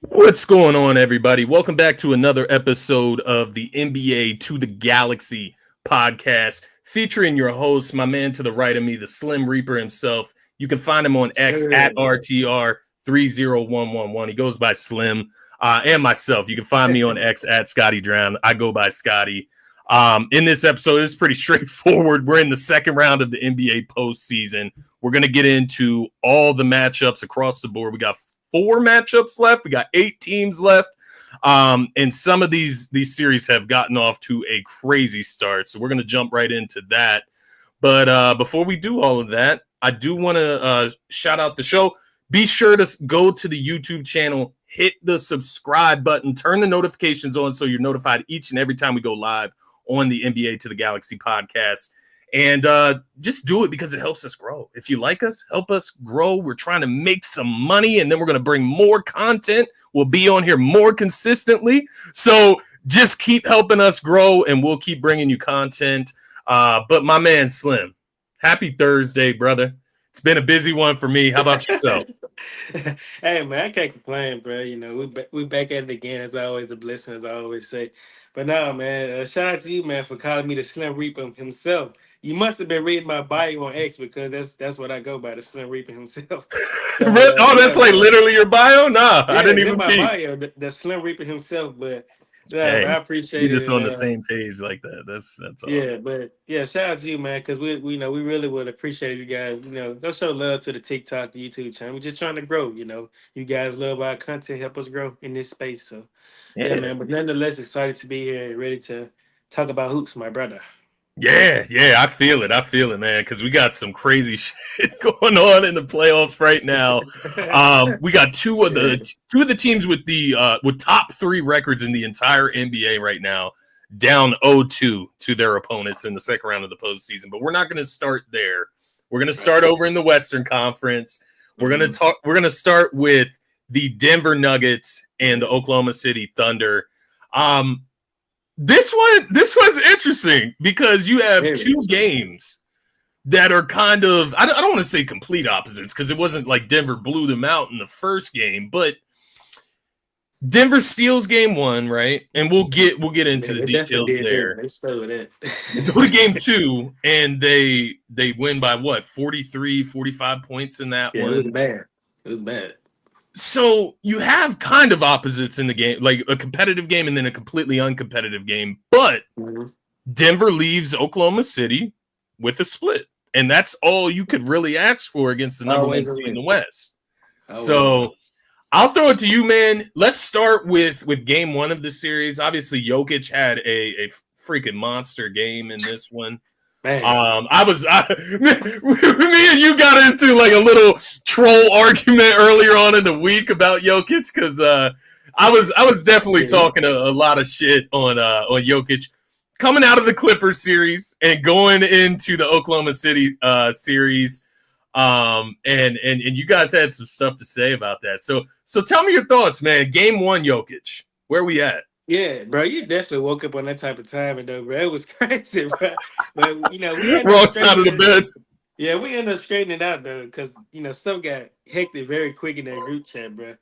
What's going on, everybody? Welcome back to another episode of the NBA to the Galaxy podcast, featuring your host, my man to the right of me, the Slim Reaper himself. You can find him on X at Sure. RTR30111. He goes by Slim, and myself. You can find me on X at Scotty Drown. I go by Scotty. In this episode, it's pretty straightforward. We're in the second round of the NBA postseason. We're going to get into all the matchups across the board. We got 4 matchups left. We got 8 teams left. And some of these series have gotten off to a crazy start. So we're going to jump right into that. But before we do all of that, I do want to shout out the show. Be sure to go to the YouTube channel, hit the subscribe button, turn the notifications on so you're notified each and every time we go live on the NBA to the Galaxy podcast. And just do it because it helps us grow. If you like us, help us grow. We're trying to make some money, and then we're going to bring more content. We'll be on here more consistently. So just keep helping us grow, and we'll keep bringing you content. But my man, Slim, happy Thursday, brother. It's been a busy one for me. How about yourself? Hey man, I can't complain, bro. We back at it again, as always, a blessing, as I always say. But now, man, shout out to you, man, for calling me the Slim Reaper himself. You must have been reading my bio on X because that's what I go by, the Slim Reaper himself. So Oh, yeah, that's like man. literally your bio? Nah, I Yeah, didn't it's in even my peek. bio, the Slim Reaper himself. But yeah, man, Hey, I we appreciate it. just on And the same page like that. That's all. yeah, but yeah, shout out to you, man, because we really would appreciate you guys. Go show love to the TikTok, the YouTube channel. We're just trying to grow. You guys love our content, help us grow in this space. So yeah, Yeah. man. But nonetheless, excited to be here and ready to talk about hoops, my brother. Yeah, I feel it, man. Because we got some crazy shit going on in the playoffs right now. We got Yeah. two of the teams with the with top 3 records in the entire NBA right now, down 0-2 to their opponents in the second round of the postseason. But we're not going to start there. We're going to start Right. over in the Western Conference. We're going to Mm-hmm. talk. We're going to start with the Denver Nuggets and the Oklahoma City Thunder. Um, this one's interesting because you have Very 2 interesting. games that are kind of I don't want to say complete opposites because it wasn't like Denver blew them out in the first game, but Denver steals game 1, right? And we'll get into Yeah, the they definitely details did that. there. They stole that. They go to game 2 and they win by what? 43, 45 points in that Yeah, it was one. bad. It was bad. So you have kind of opposites in the game, like a competitive game and then a completely uncompetitive game, but Mm-hmm. Denver leaves Oklahoma City with a split. And that's all you could really ask for against the number 1 Always a seed in the win. West. Always a win. So I'll throw it to you, man. Let's start with game 1 of the series. Obviously, Jokic had a freaking monster game in this one. Man. Me and you got into like a little troll argument earlier on in the week about Jokic because I was definitely Yeah. talking a lot of shit on Jokic coming out of the Clippers series and going into the Oklahoma City series. And you guys had some stuff to say about that. So tell me your thoughts, man. Game 1, Jokic. Where we at? Yeah, bro, you definitely woke up on that type of time, and though, bro, it was crazy, bro. But we ended up Wrong side of straightening the it. bed. Yeah, we ended up straightening it out though, because stuff got hectic very quick in that group chat, bro.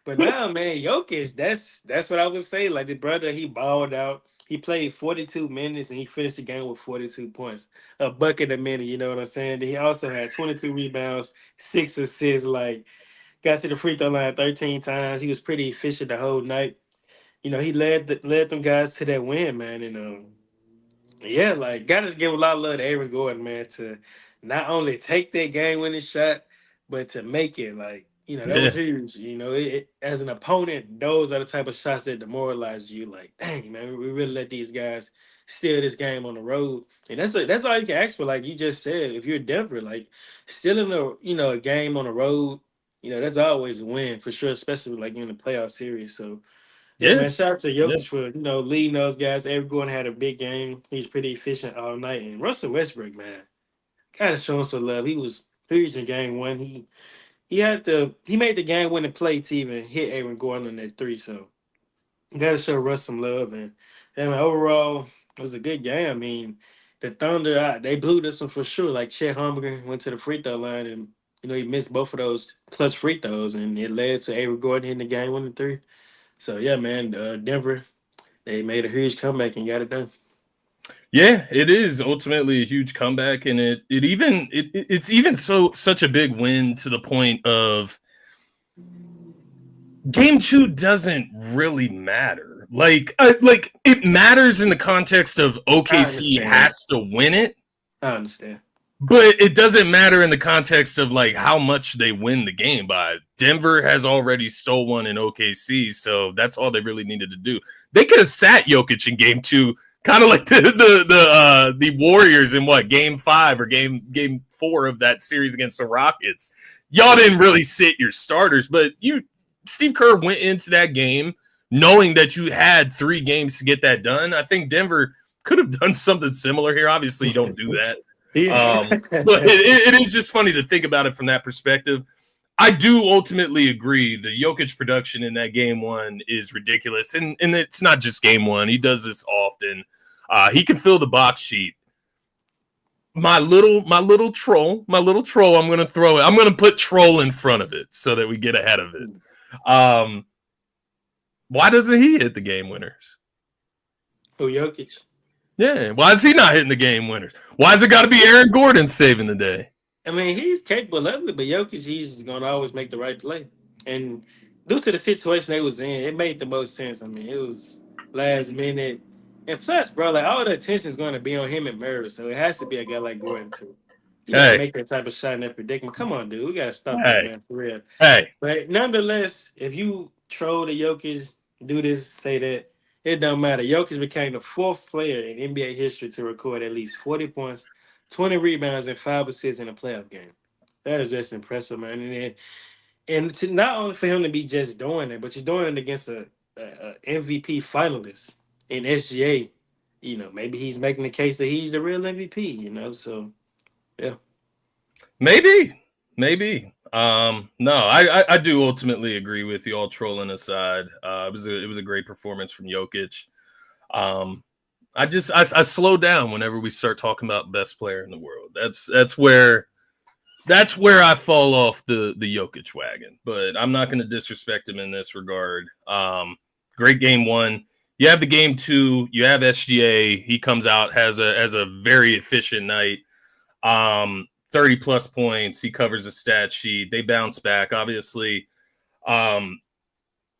But now, man, Jokic, that's what I would say. Like the brother, he balled out. He played 42 minutes and he finished the game with 42 points, a bucket a minute. You know what I'm saying? He also had 22 rebounds, 6 assists. Like got to the free throw line 13 times. He was pretty efficient the whole night. He led them guys to that win, man. And yeah, like gotta give a lot of love to Aaron Gordon, man, to not only take that game winning shot, but to make it. Like, that was Yeah. huge. As an opponent, those are the type of shots that demoralize you. Like, dang, man, we really let these guys steal this game on the road. And that's all you can ask for. Like you just said, if you're Denver, like stealing a game on the road, that's always a win for sure, especially like in the playoff series. So yeah, Yeah. man. Shout out to Yeah. Jokic for leading those guys. Everyone had a big game. He's pretty efficient all night. And Russell Westbrook, man, gotta show him some love. He was huge in game 1. He made the game winning play to even hit Aaron Gordon on that 3. So gotta show Russ some love. And yeah, man, overall, it was a good game. I mean, the Thunder they blew this one for sure. Like Chet Holmgren went to the free throw line and he missed both of those clutch free throws, and it led to Avery Gordon hitting the game 1-3. So yeah, man, Denver, they made a huge comeback and got it done. Yeah, it is ultimately a huge comeback, and it's even such a big win to the point of game 2 doesn't really matter. Like it matters in the context of OKC has to win it. I understand. But it doesn't matter in the context of like how much they win the game by. Denver has already stole one in OKC, so that's all they really needed to do. They could have sat Jokic in game 2, kind of like the Warriors in game 5 or game 4 of that series against the Rockets. Y'all didn't really sit your starters, but Steve Kerr went into that game knowing that you had 3 games to get that done. I think Denver could have done something similar here. Obviously, you don't do that. But it is just funny to think about it from that perspective. I do ultimately agree the Jokic production in that game 1 is ridiculous. And it's not just game 1. He does this often. He can fill the box sheet. My little troll, I'm going to throw it. I'm going to put troll in front of it so that we get ahead of it. Why doesn't he hit the game winners? Oh, Jokic. Yeah, why is he not hitting the game winners? Why has it got to be Aaron Gordon saving the day? I mean, he's capable of it, but Jokic, he's going to always make the right play. And due to the situation they was in, it made the most sense. I mean, it was last minute. And plus, bro, like all the attention is going to be on him and Murray, so it has to be a guy like Gordon, too. You gotta make that type of shot in that predicament. Come on, dude. We got to stop that, man, for real. But nonetheless, if you troll the Jokic, do this, say that, it don't matter. Jokic became the 4th player in NBA history to record at least 40 points, 20 rebounds, and 5 assists in a playoff game. That is just impressive, man. And to not only for him to be just doing it, but you're doing it against a MVP finalist in SGA. Maybe he's making the case that he's the real MVP, so yeah. Maybe. No, I do ultimately agree with you, all trolling aside. It was a great performance from Jokic. I slow down whenever we start talking about best player in the world. That's where I fall off the Jokic wagon. But I'm not going to disrespect him in this regard. Great game 1. You have the game 2. You have SGA. He comes out, has a very efficient night. 30 plus points. He covers a stat sheet. They bounce back. Obviously,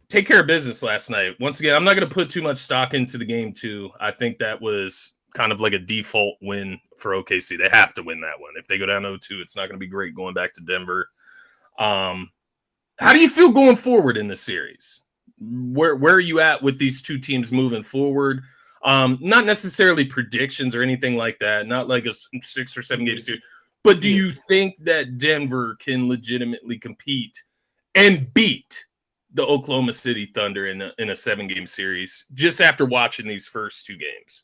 take care of business last night. Once again, I'm not going to put too much stock into the game 2. I think that was kind of like a default win for OKC. They have to win that one. If they go down 0-2, it's not going to be great going back to Denver. How do you feel going forward in this series? Where are you at with these two teams moving forward? Not necessarily predictions or anything like that. Not like a 6 or 7 game series. But do you think that Denver can legitimately compete and beat the Oklahoma City Thunder in a 7-game series just after watching these first 2 games?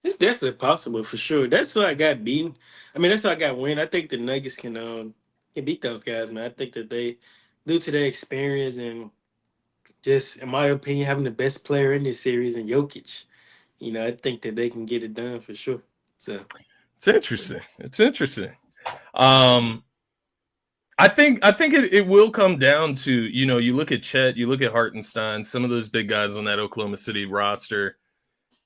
It's definitely possible for sure. That's why I got beaten. I mean, that's why I got win. I think the Nuggets can beat those guys, man. I think that they, due to their experience and just, in my opinion, having the best player in this series in Jokic, I think that they can get it done for sure. So it's interesting. I think it will come down to, you look at Chet, you look at Hartenstein, some of those big guys on that Oklahoma City roster.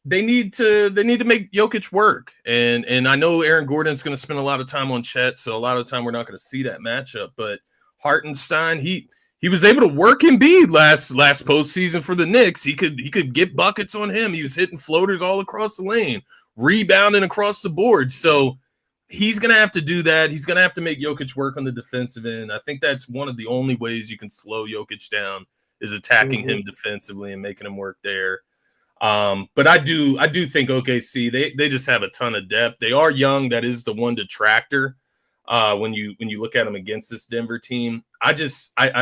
They need to make Jokic work. And I know Aaron Gordon's going to spend a lot of time on Chet, so a lot of the time we're not going to see that matchup. But Hartenstein, he was able to work Embiid last postseason for the Knicks. He could get buckets on him. He was hitting floaters all across the lane, rebounding across the board. So he's going to have to do that. He's going to have to make Jokic work on the defensive end. I think that's one of the only ways you can slow Jokic down is attacking him defensively and making him work there. But I do think OKC, they just have a ton of depth. They are young. That is the one detractor when you look at them against this Denver team. I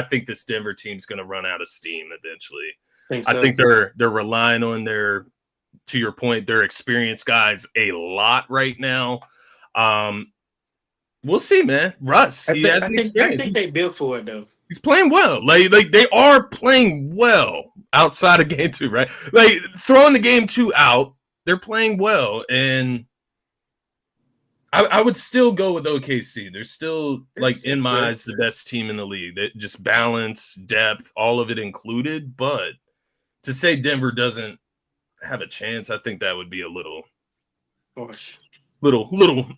think this Denver team's going to run out of steam eventually. I think they're relying on to your point, their experienced guys a lot right now. We'll see, man. Russ, he has experience. I think they built for it though. He's playing well. Like they are playing well outside of game 2, right? Like throwing the game 2 out, they're playing well. And I would still go with OKC. They're still, like, in It's my good. eyes, the best team in the league. They just balance, depth, all of it included. But to say Denver doesn't have a chance, I think that would be a little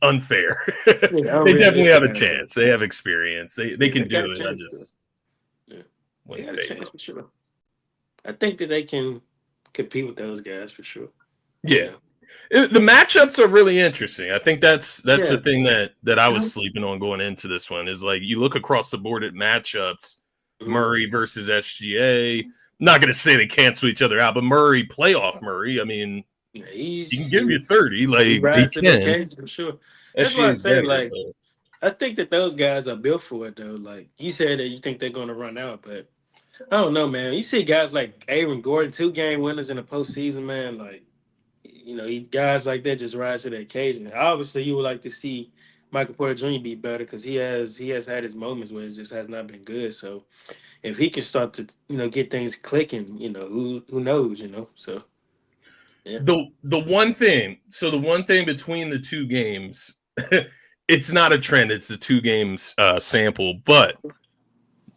unfair. They definitely have a chance. They have experience. They can do it. I just they got a chance for sure. I think that they can compete with those guys for sure. Yeah. The matchups are really interesting. I think that's the thing that I was sleeping on going into this one is, like, you look across the board at matchups, Murray versus SGA. I'm not going to say they cancel each other out, but playoff Murray, I mean, he can give you 30. Like, he can. For sure. That's why I say, like, I think that those guys are built for it, though. Like, you said that you think they're going to run out, but I don't know, man. You see guys like Aaron Gordon, 2-game winners in the postseason, man. Like, guys like that just rise to the occasion. Obviously, you would like to see Michael Porter Jr. be better because he has had his moments where it just has not been good. So if he can start to get things clicking, who knows, So yeah. The one thing between the two games, it's not a trend. It's the 2 games sample, but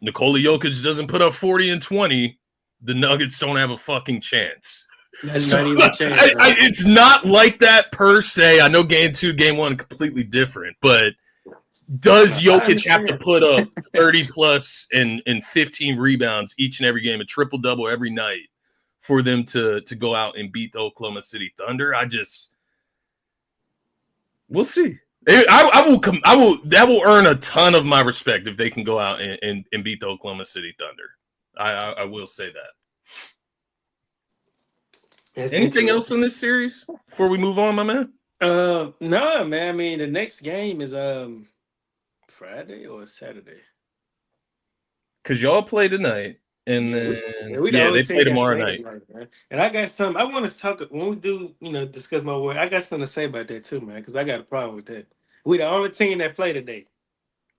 Nikola Jokic doesn't put up 40 and 20. The Nuggets don't have a fucking chance. That's not even a chance. It's not like that per se. I know game 2, game 1 completely different, but does Jokic have to put up 30 plus and 15 rebounds each and every game, a triple double every night for them to go out and beat the Oklahoma City Thunder? We'll see. That will earn a ton of my respect if they can go out and beat the Oklahoma City Thunder. I will say that. Anything else in this series before we move on, my man? No, man. I mean, the next game is Friday or Saturday? Because y'all play tonight, and then they play tomorrow night. And I got some. I want to talk when we do, discuss my work. I got something to say about that too, man. Because I got a problem with that. We the only team that play today.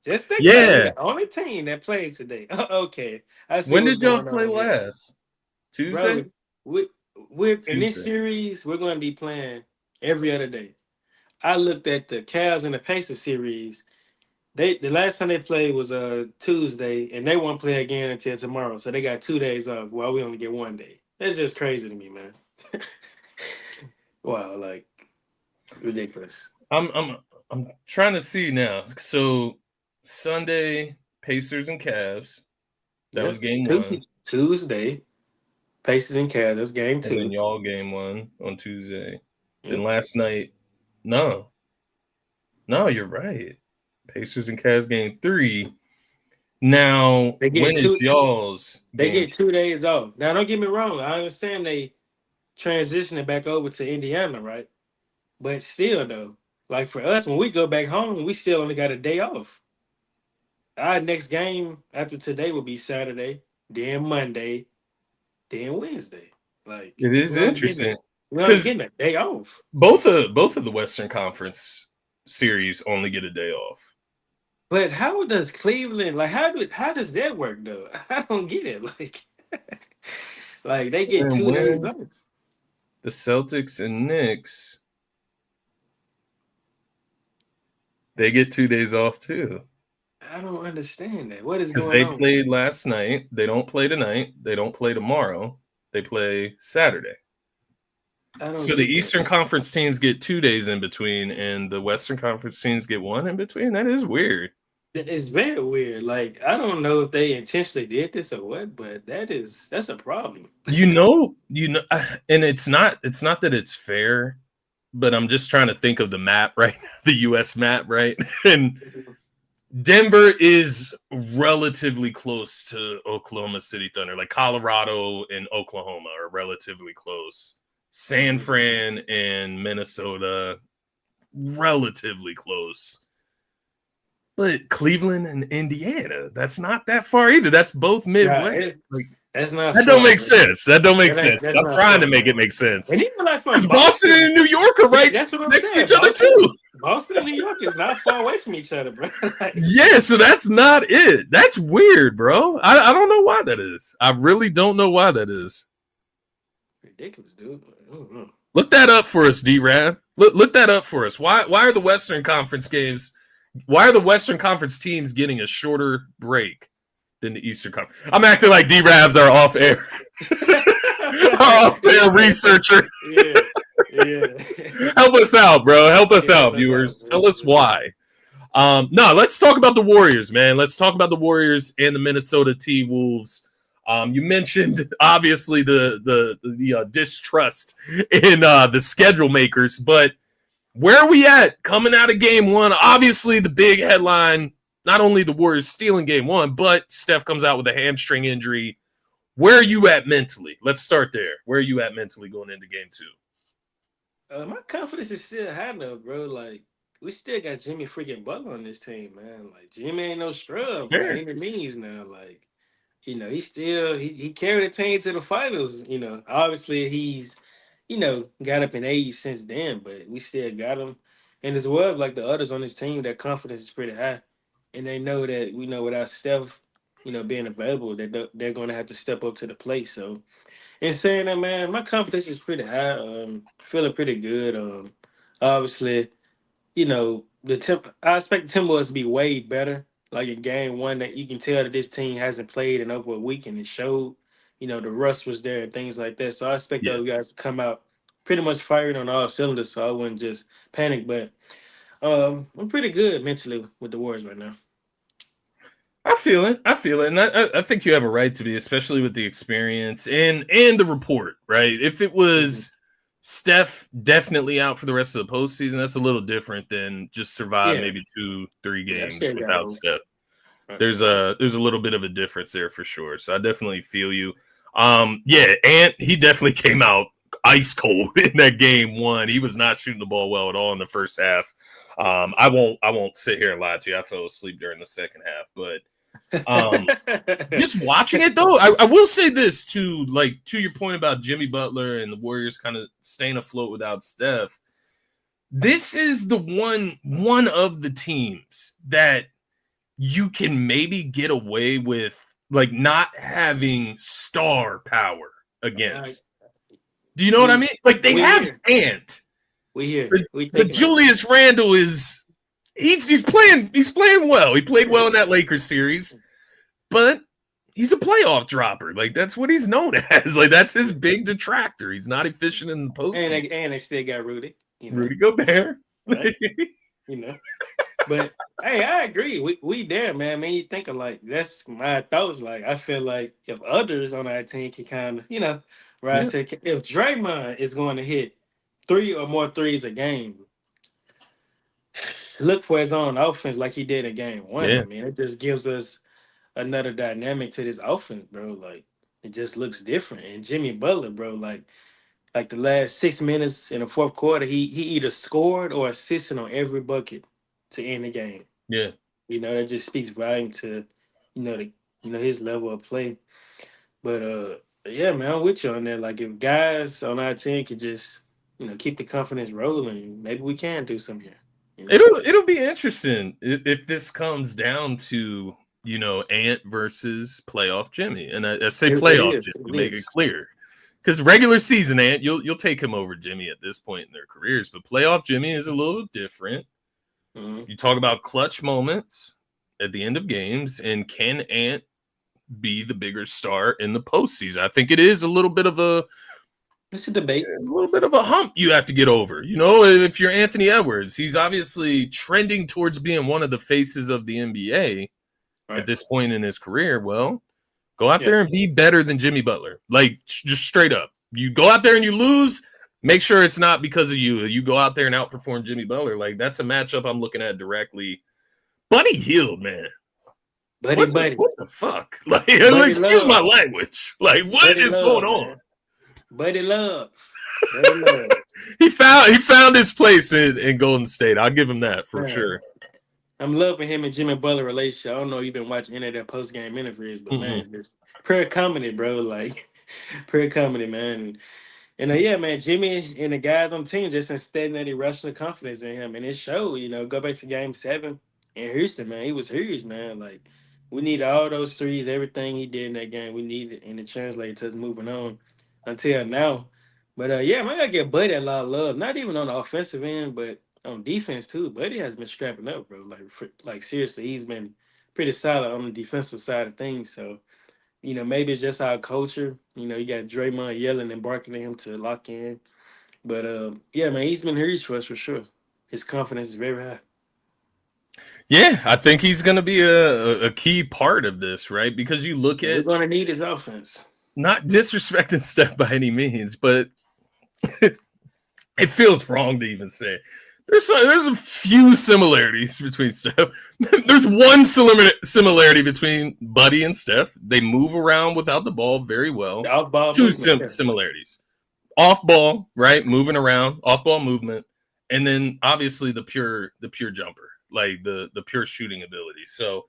Just think about it. The only team that plays today. Okay. When did y'all play last? Tuesday. Bro, we're in this series. We're going to be playing every other day. I looked at the Cavs and the Pacers series. The last time they played was Tuesday, and they won't play again until tomorrow. So they got 2 days off, while we only get 1 day. That's just crazy to me, man. Wow, like ridiculous. I'm trying to see now. So Sunday, Pacers and Cavs. That was game 1. Tuesday, Pacers and Cavs. That's game 2. And then y'all game 1 on Tuesday. Then last night, no, you're right. Pacers and Cavs game 3. Now, when is y'all's? They get 2 days off. Now, don't get me wrong. I understand they transitioning back over to Indiana, right? But still, though, like for us, when we go back home, we still only got a day off. Our next game after today will be Saturday, then Monday, then Wednesday. Like it is interesting. We're only getting a day off. Both of the Western Conference series only get a day off. But how does Cleveland, like, how does that work though? I don't get it. Like they get 2 days off. The Celtics and Knicks, they get 2 days off too. I don't understand that. What is going on? Because they played last night. They don't play tonight. They don't play tomorrow. They play Saturday. So the Eastern Conference teams get 2 days in between, and the Western Conference teams get 1 in between. That is weird. It's very weird. Like, I don't know if they intentionally did this or what, but that's a problem. And it's not that it's fair, but I'm just trying to think of the map right now, the U.S. map, right? And Denver is relatively close to Oklahoma City Thunder. Like Colorado and Oklahoma are relatively close. San Fran and Minnesota, relatively close. But Cleveland and Indiana, that's not that far either. That's both Midwest. That's not. That don't make sense. That don't make sense. I'm trying to make it make sense. And even like from Boston and New York are right next to each other too. Boston and New York is not far away from each other, bro. Yeah, so that's not it. That's weird, bro. I don't know why that is. I really don't know why that is. Ridiculous, dude. I don't know. Look that up for us, D-Rab. Look that up for us. Why are the Western Conference games? Why are the Western Conference teams getting a shorter break than the Eastern Conference? I'm acting like D-Rabs are off air. Our off air researcher. Yeah, yeah. Help us out, bro. Help us Yeah, out, no doubt, viewers. bro. Tell us why. No, let's talk about the Warriors, man. Let's talk about the Warriors and the Minnesota T-Wolves. You mentioned obviously the distrust in the schedule makers, but where are we at coming out of game one? Obviously, the big headline, not only the Warriors stealing game one, but Steph comes out with a hamstring injury. Where are you at mentally? Let's start there. Where are you at mentally going into game two? My confidence is still high though, bro. Like we still got Jimmy freaking Butler on this team, man. Like Jimmy ain't no scrub by Fair. any means now. Like he still he carried the team to the finals. Obviously he's got up in age since then, but we still got him. And as well, like the others on this team, their confidence is pretty high, and they know that without Steph, being available, that they're going to have to step up to the plate. So in saying that, man, my confidence is pretty high. Feeling pretty good. Obviously, I expect the Timberwolves to be way better. Like in game one, that you can tell that this team hasn't played in over a week, and it showed. The rust was there and things like that. So I expect Yeah. those guys to come out pretty much firing on all cylinders. So I wouldn't just panic. But I'm pretty good mentally with the Warriors right now. I feel it. I feel it. And I think you have a right to be, especially with the experience and the report, right? If it Mhm. was Steph definitely out for the rest of the postseason, that's a little different than just survive Yeah, maybe 2-3 yeah, I games still got without hope. Steph. Right. There's a little bit of a difference there for sure. So I definitely feel you. Yeah, and he definitely came out ice cold in that game one. He was not shooting the ball well at all in the first half. I won't sit here and lie to you. I fell asleep during the second half, but um, just watching it though, I will say this too, like to your point about Jimmy Butler and the Warriors kind of staying afloat without Steph. This is the one of the teams that you can maybe get away with like not having star power I, against. Do you know what I we mean? Like they we have here. Ant, We here. but, We but taking over. Julius Randle is he's playing well. He played well in that Lakers series, but he's a playoff dropper. Like that's what he's known as. Like that's his big detractor. He's not efficient in the postseason. And they still got Rudy. Rudy Gobert. Right? You know. But hey, I agree. We there, man. Man, you think of like that's my thoughts. Like I feel like if others on our team can kind of, right? Yeah, So if Draymond is going to hit three or more threes a game, look for his own offense like he did in game one. yeah, I mean, it just gives us another dynamic to this offense, bro. Like it just looks different. And Jimmy Butler, bro, like the last 6 minutes in the fourth quarter, he either scored or assisted on every bucket to end the game. yeah. That just speaks volume to, the his level of play. But yeah, man, I'm with you on that. Like if guys on our team could just, keep the confidence rolling, maybe we can do something here. You know? It'll be interesting if this comes down to Ant versus playoff Jimmy, and I say It playoff is. Jimmy to It make it is. clear, because regular season Ant you'll take him over Jimmy at this point in their careers, but playoff Jimmy is a little different. Mhm. You talk about clutch moments at the end of games, and can Ant be the bigger star in the postseason? I think it is a little bit of a It's a debate. There's a little bit of a hump you have to get over. If you're Anthony Edwards, he's obviously trending towards being one of the faces of the NBA at Right. this point in his career. Well, go out Yeah. there and be better than Jimmy Butler. Like, just straight up. You go out there and you lose, make sure it's not because of you. You go out there and outperform Jimmy Butler. Like, that's a matchup I'm looking at directly. Buddy Hield, man. Buddy, What the, buddy. what the fuck? Like, Buddy excuse my love. language. Like, what Buddy is going love, on? man. Buddy love. Buddy love. He found his place in Golden State. I'll give him that for Man. sure. I'm loving him and Jimmy Butler relationship. I don't know if you've been watching any of their post game interviews, but Mm-mm. man, it's pure comedy, bro. Like pure comedy, man. And yeah, man, Jimmy and the guys on the team just instilled that irrational confidence in him, and it showed. Go back to Game 7 in Houston, man. He was huge, man. Like we needed all those threes, everything he did in that game. We needed, and it translated to us moving on. Until now, But yeah, man, I gotta get Buddy a lot of love. Not even on the offensive end, but on defense too. Buddy has been strapping up, bro. Like seriously, he's been pretty solid on the defensive side of things. So maybe it's just our culture. You got Draymond yelling and barking at him to lock in. But yeah, man, he's been huge for us for sure. His confidence is very high. Yeah, I think he's going to be a key part of this, right? Because you look We're at, gonna need his offense. not disrespecting Steph by any means, but it feels wrong to even say. There's a few similarities between Steph. There's one similarity between Buddy and Steph. They move around without the ball very well. The off-ball Two movement, similarities. Off ball, right? Moving around, off ball movement, and then obviously the pure jumper, like the pure shooting ability. So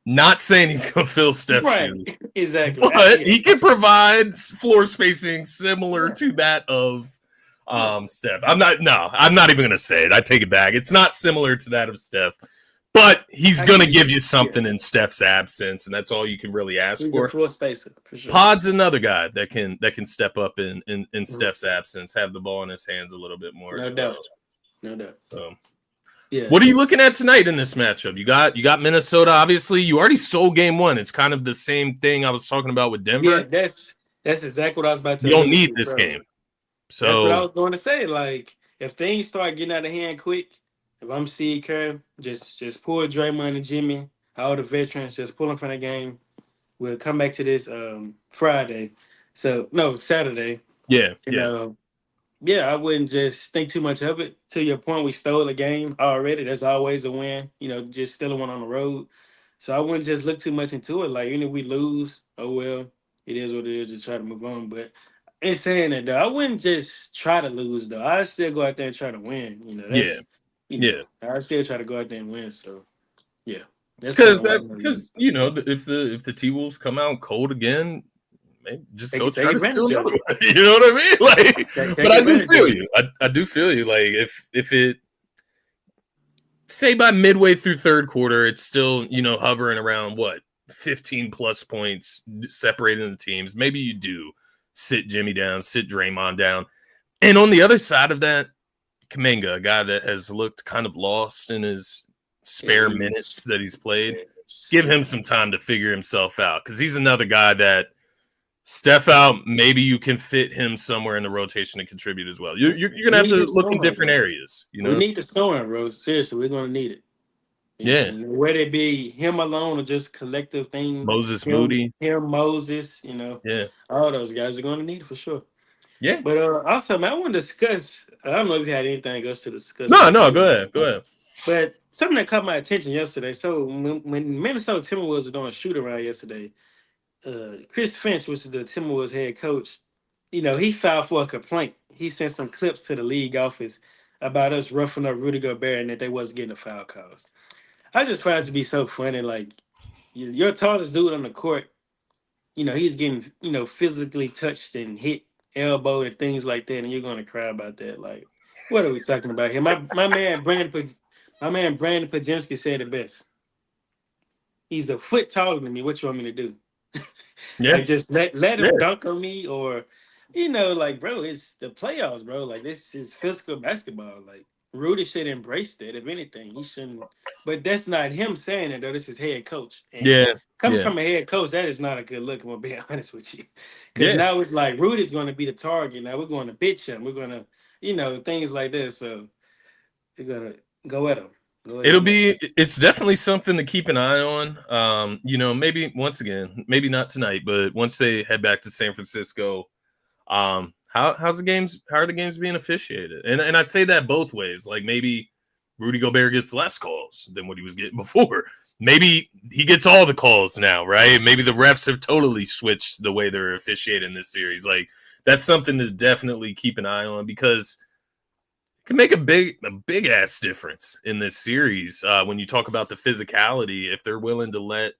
not saying he's gonna fill Steph's shoes. Exactly. But he can provide floor spacing similar to that of Steph. I'm not even gonna say it. I take it back. It's not similar to that of Steph, but he's gonna give you something in Steph's absence, and that's all you can really ask for. Floor spacer, for sure. Pod's another guy that can step up in Steph's absence, have the ball in his hands a little bit more. No doubt. So yeah. What are you looking at tonight in this matchup? You got Minnesota. Obviously, you already sold game one. It's kind of the same thing I was talking about with Denver. Yeah, that's exactly what I was about to say. You don't need this game. So that's what I was going to say. Like, if things start getting out of hand quick, if I'm Steve Kerr, just pull Draymond and Jimmy, all the veterans, just pull them from the game. We'll come back to this Saturday. Yeah, I wouldn't just think too much of it. To your point, we stole a game already. That's always a win. Just stealing one on the road. So I wouldn't just look too much into it. Like, even if we lose, oh well, it is what it is. Just try to move on. But in saying that, though, I wouldn't just try to lose, though. I'd still go out there and try to win. I'd still try to go out there and win. So, yeah. Because if the T-Wolves come out cold again, maybe just go try to steal another one. You know what I mean? Like, but I do feel you. I do feel you. Like, if it, say by midway through third quarter, it's still hovering around 15 plus points separating the teams. Maybe you do sit Jimmy down, sit Draymond down, and on the other side of that, Kuminga, a guy that has looked kind of lost in his spare minutes that he's played. Give him some time to figure himself out, because he's another guy that Steph out, maybe you can fit him somewhere in the rotation to contribute as well. You're gonna have to look in different areas. We need the scoring, bro. Seriously, we're gonna need it. Yeah. Whether it be him alone or just collective thing. Moody. Moses, Yeah. All those guys are gonna need it for sure. Yeah. But also, man, I want to discuss. I don't know if you had anything else to discuss. No, go ahead. But something that caught my attention yesterday. So when Minnesota Timberwolves were doing a shoot around yesterday, Chris Finch, which is the Timberwolves head coach, he filed for a complaint. He sent some clips to the league office about us roughing up Rudy Gobert and that they wasn't getting the foul calls. I just found it to be so funny. Like, your tallest dude on the court, he's getting, physically touched and hit, elbowed and things like that, and you're going to cry about that. Like, what are we talking about here? My man Brandon Pajemski said it best. He's a foot taller than me. What you want me to do? Yeah. Like, just let him dunk on me, or like, bro, it's the playoffs, bro. Like, this is physical basketball. Like, Rudy should embrace that. If anything, he shouldn't. But that's not him saying it, though. This is head coach. And coming from a head coach, that is not a good look. I'm gonna be honest with you, because now it's like Rudy's going to be the target. Now we're going to bitch him. We're going to, things like this. So we're gonna go at him. It's definitely something to keep an eye on. Maybe once again, maybe not tonight, but once they head back to San Francisco, how are the games being officiated? And I say that both ways. Like, maybe Rudy Gobert gets less calls than what he was getting before. Maybe he gets all the calls now, right? Maybe the refs have totally switched the way they're officiating this series. Like, that's something to definitely keep an eye on, because can make a big ass difference in this series when you talk about the physicality. If they're willing to let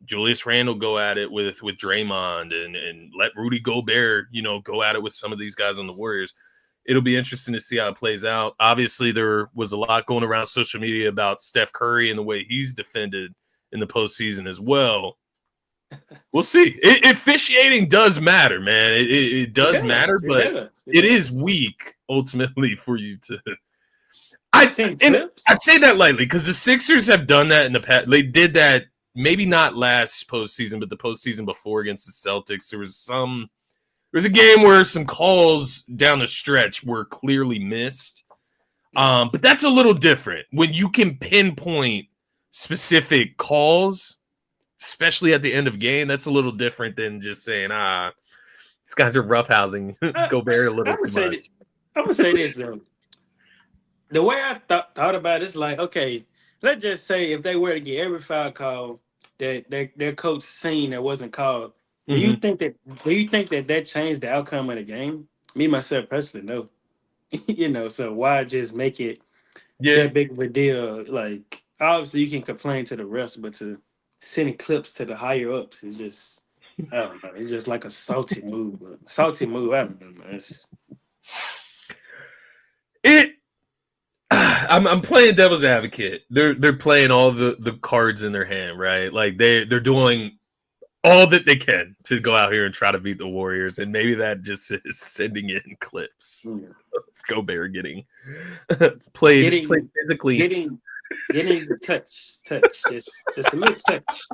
Julius Randle go at it with Draymond and let Rudy Gobert, go at it with some of these guys on the Warriors, it'll be interesting to see how it plays out. Obviously, there was a lot going around social media about Steph Curry and the way he's defended in the postseason as well. We'll see. Officiating does matter, man. It does matter, but it is weak ultimately for you to. I say that lightly because the Sixers have done that in the past. They did that maybe not last postseason, but the postseason before against the Celtics. There was a game where some calls down the stretch were clearly missed. But that's a little different when you can pinpoint specific calls, especially at the end of game. That's a little different than just saying, these guys are roughhousing Gobert a little too much. I'm gonna say this though. The way I thought about it is like, okay, let's just say if they were to get every foul call that their coach seen that wasn't called, do you think that changed the outcome of the game? Me myself personally, no. So why just make it that big of a deal? Like, obviously you can complain to the rest, but to sending clips to the higher ups is just, I don't know. It's just like a salty move. I don't know, man. I'm playing devil's advocate. They're playing all the cards in their hand, right? Like they're doing all that they can to go out here and try to beat the Warriors, and maybe that just is sending in clips of Gobert getting played physically, getting touch, just a little touch,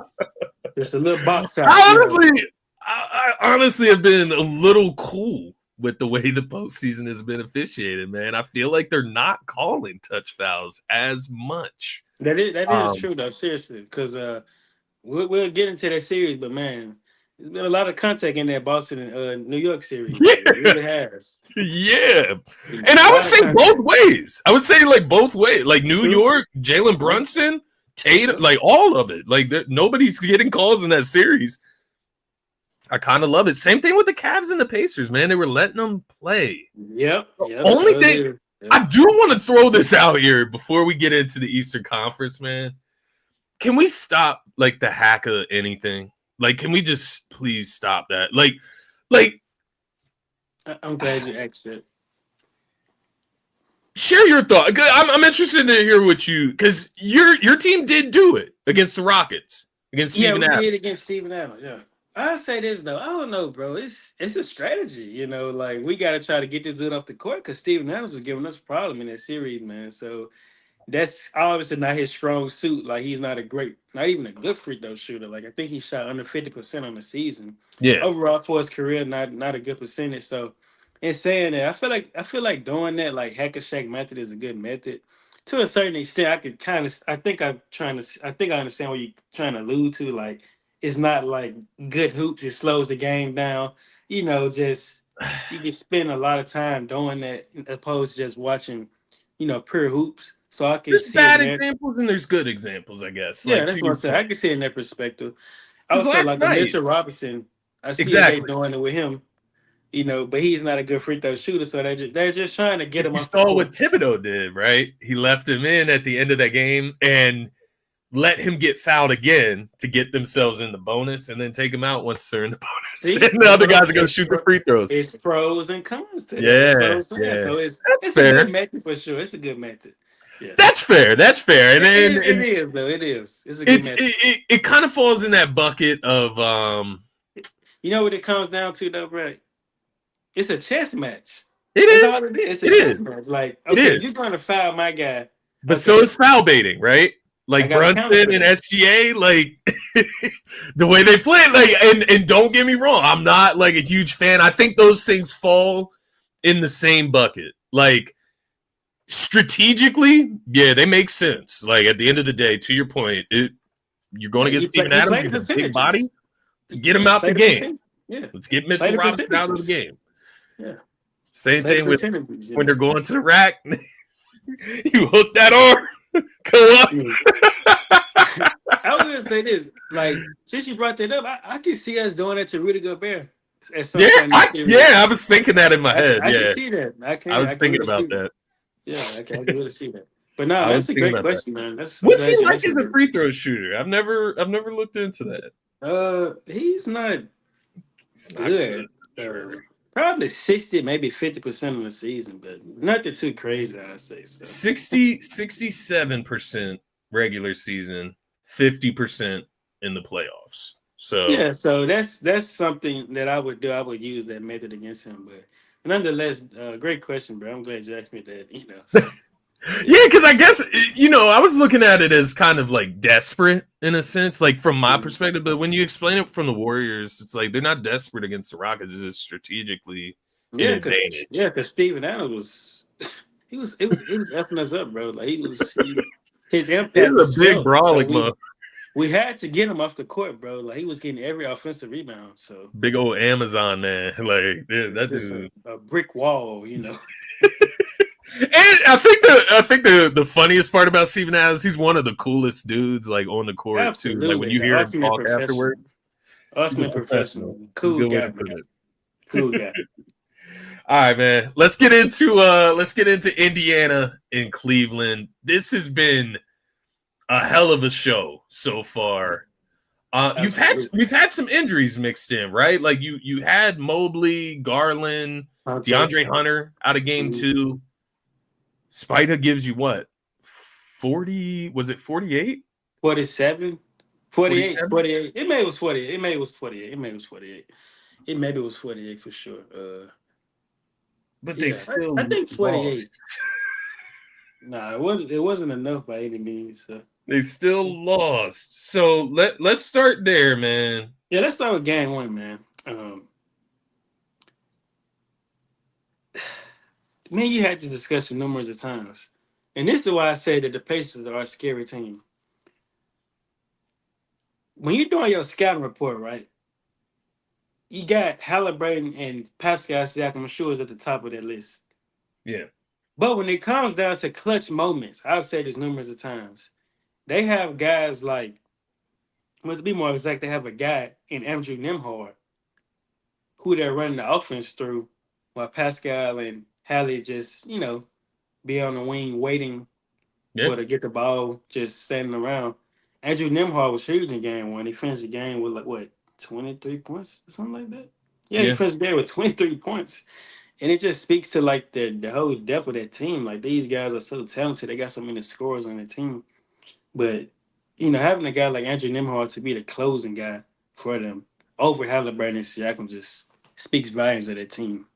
just a little box out. I honestly have been a little cool with the way the postseason has been officiated, man. I feel like they're not calling touch fouls as much. That is true though, seriously, because we'll get into that series, but man, there's been a lot of contact in that Boston and New York series. Yeah. It really has. Yeah. And I would say both ways. I would say like both ways. Like New York, Jalen Brunson, Tatum, like all of it. Like nobody's getting calls in that series. I kind of love it. Same thing with the Cavs and the Pacers, man. They were letting them play. Yep. Only thing I do want to throw this out here before we get into the Eastern Conference, man. Can we stop like the hack of anything? Like, can we just please stop that? Like, I'm glad you asked it. Share your thought. I'm interested to hear what you, because your team did do it against the Rockets, against Steven Adams. Yeah, we did against Steven Adams. Yeah. I say this though, I don't know, bro. It's a strategy, like we got to try to get this dude off the court because Steven Adams was giving us a problem in that series, man. So that's obviously not his strong suit. Like he's not even a good free throw shooter. Like I think he shot under 50% on the season. Yeah. Overall for his career, not a good percentage. So in saying that, I feel like doing that like hack and shack method is a good method. To a certain extent, I think I understand what you're trying to allude to. Like it's not like good hoops. It slows the game down. Just you can spend a lot of time doing that opposed to just watching, pure hoops. So I can there's see bad examples and there's good examples, I guess. Yeah, that's what I said. I can see it in that perspective. Also, like Mitchell Robinson, I see they doing it with him. But he's not a good free throw shooter, so they're just trying to get him. You saw what Thibodeau did, right? He left him in at the end of that game and let him get fouled again to get themselves in the bonus, and then take him out once they're in the bonus. And the other guys are going to shoot the free throws. It's pros and cons to that. So it's fair. A good method for sure. It's a good method. Yeah. That's fair. And it is though. It is. It's a good method. It kind of falls in that bucket of You know what it comes down to though, bro? It's a chess match. That's all it is. It's a chess match. Like, okay, you're going to foul my guy. But so is foul baiting, right? Like Brunson and SGA, like the way they play, like, and don't get me wrong, I'm not like a huge fan. I think those things fall in the same bucket. Like strategically, yeah, they make sense. Like at the end of the day, to your point, you're going to get Steven Adams, he's a big body, to get him out the game. Yeah, let's get Mitchell Robinson out of the game. Yeah, same thing with when they're going to the rack. You hook that arm. Go up. I was gonna say this, like since you brought that up, I can see us doing that to Rudy Gobert. I was thinking that in my head. I can see that. I was thinking about that. Yeah, I can really see that. But no, that's a great question, man. What's he like as a free throw shooter? I've never looked into that. He's not good. Sure. Probably 60, maybe 50% of the season, but nothing too crazy, I'd say. So. 67% regular season, 50% in the playoffs. So Yeah, so that's something that I would do. I would use that method against him. But nonetheless, great question, bro. I'm glad you asked me that. So yeah, yeah. because I guess I was looking at it as kind of like desperate in a sense, like from my Mhm. perspective. But when you explain it from the Warriors, it's like they're not desperate against the Rockets. It's just strategically an Yeah, advantage. cause Steven Adams was he was effing us up, bro. Like his It's impact a was big felt. So brawling mother. we had to get him off the court, bro. Like he was getting every offensive rebound. So Big old Amazon man. Like it's that just a, dude. a brick wall. And I think the funniest part about Steven Adams, he's one of the coolest dudes like on the court too. Like when Absolutely. you The hear him ultimate talk professional. afterwards, he's a Ultimate professional. professional. That's a Cool good way to guy, put man. it. Cool guy. All right, man. Let's get into Indiana and Cleveland. This has been a hell of a show so far. Absolutely. We've had some injuries mixed in, right? Like you had Mobley, Garland, Hunter. DeAndre Hunter out of game Mhm. 2. Spida gives you what? 40, was it 48? 47? 48. 47? 48. It may was 48. It may was 48. It may was 48. It maybe was 48 for sure. But they Yeah, still I think 48. lost. Nah, it wasn't enough by any means. So They still lost. So let's start there, man. yeah, let's start with game one, man. Me and you had this discussion numerous of times. And this is why I say that the Pacers are a scary team. When you're doing your scouting report, right? You got Halliburton and Pascal Siakam, I'm sure, is at the top of that list. Yeah. But when it comes down to clutch moments, I've said this numerous of times. They have guys like, let's be more exact, they have a guy in Andrew Nemhard who they're running the offense through, while Pascal and Hallie just, be on the wing waiting Yeah. for to get the ball, just standing around. Andrew Nemhard was huge in game one. He finished the game with like what, 23 points or something like that? Yeah, he Yeah. finished the game with 23 points. And it just speaks to like the whole depth of that team. Like these guys are so talented. They got so many scores on the team. But having a guy like Andrew Nemhard to be the closing guy for them over Halliburton and Siakam just speaks volumes of that team.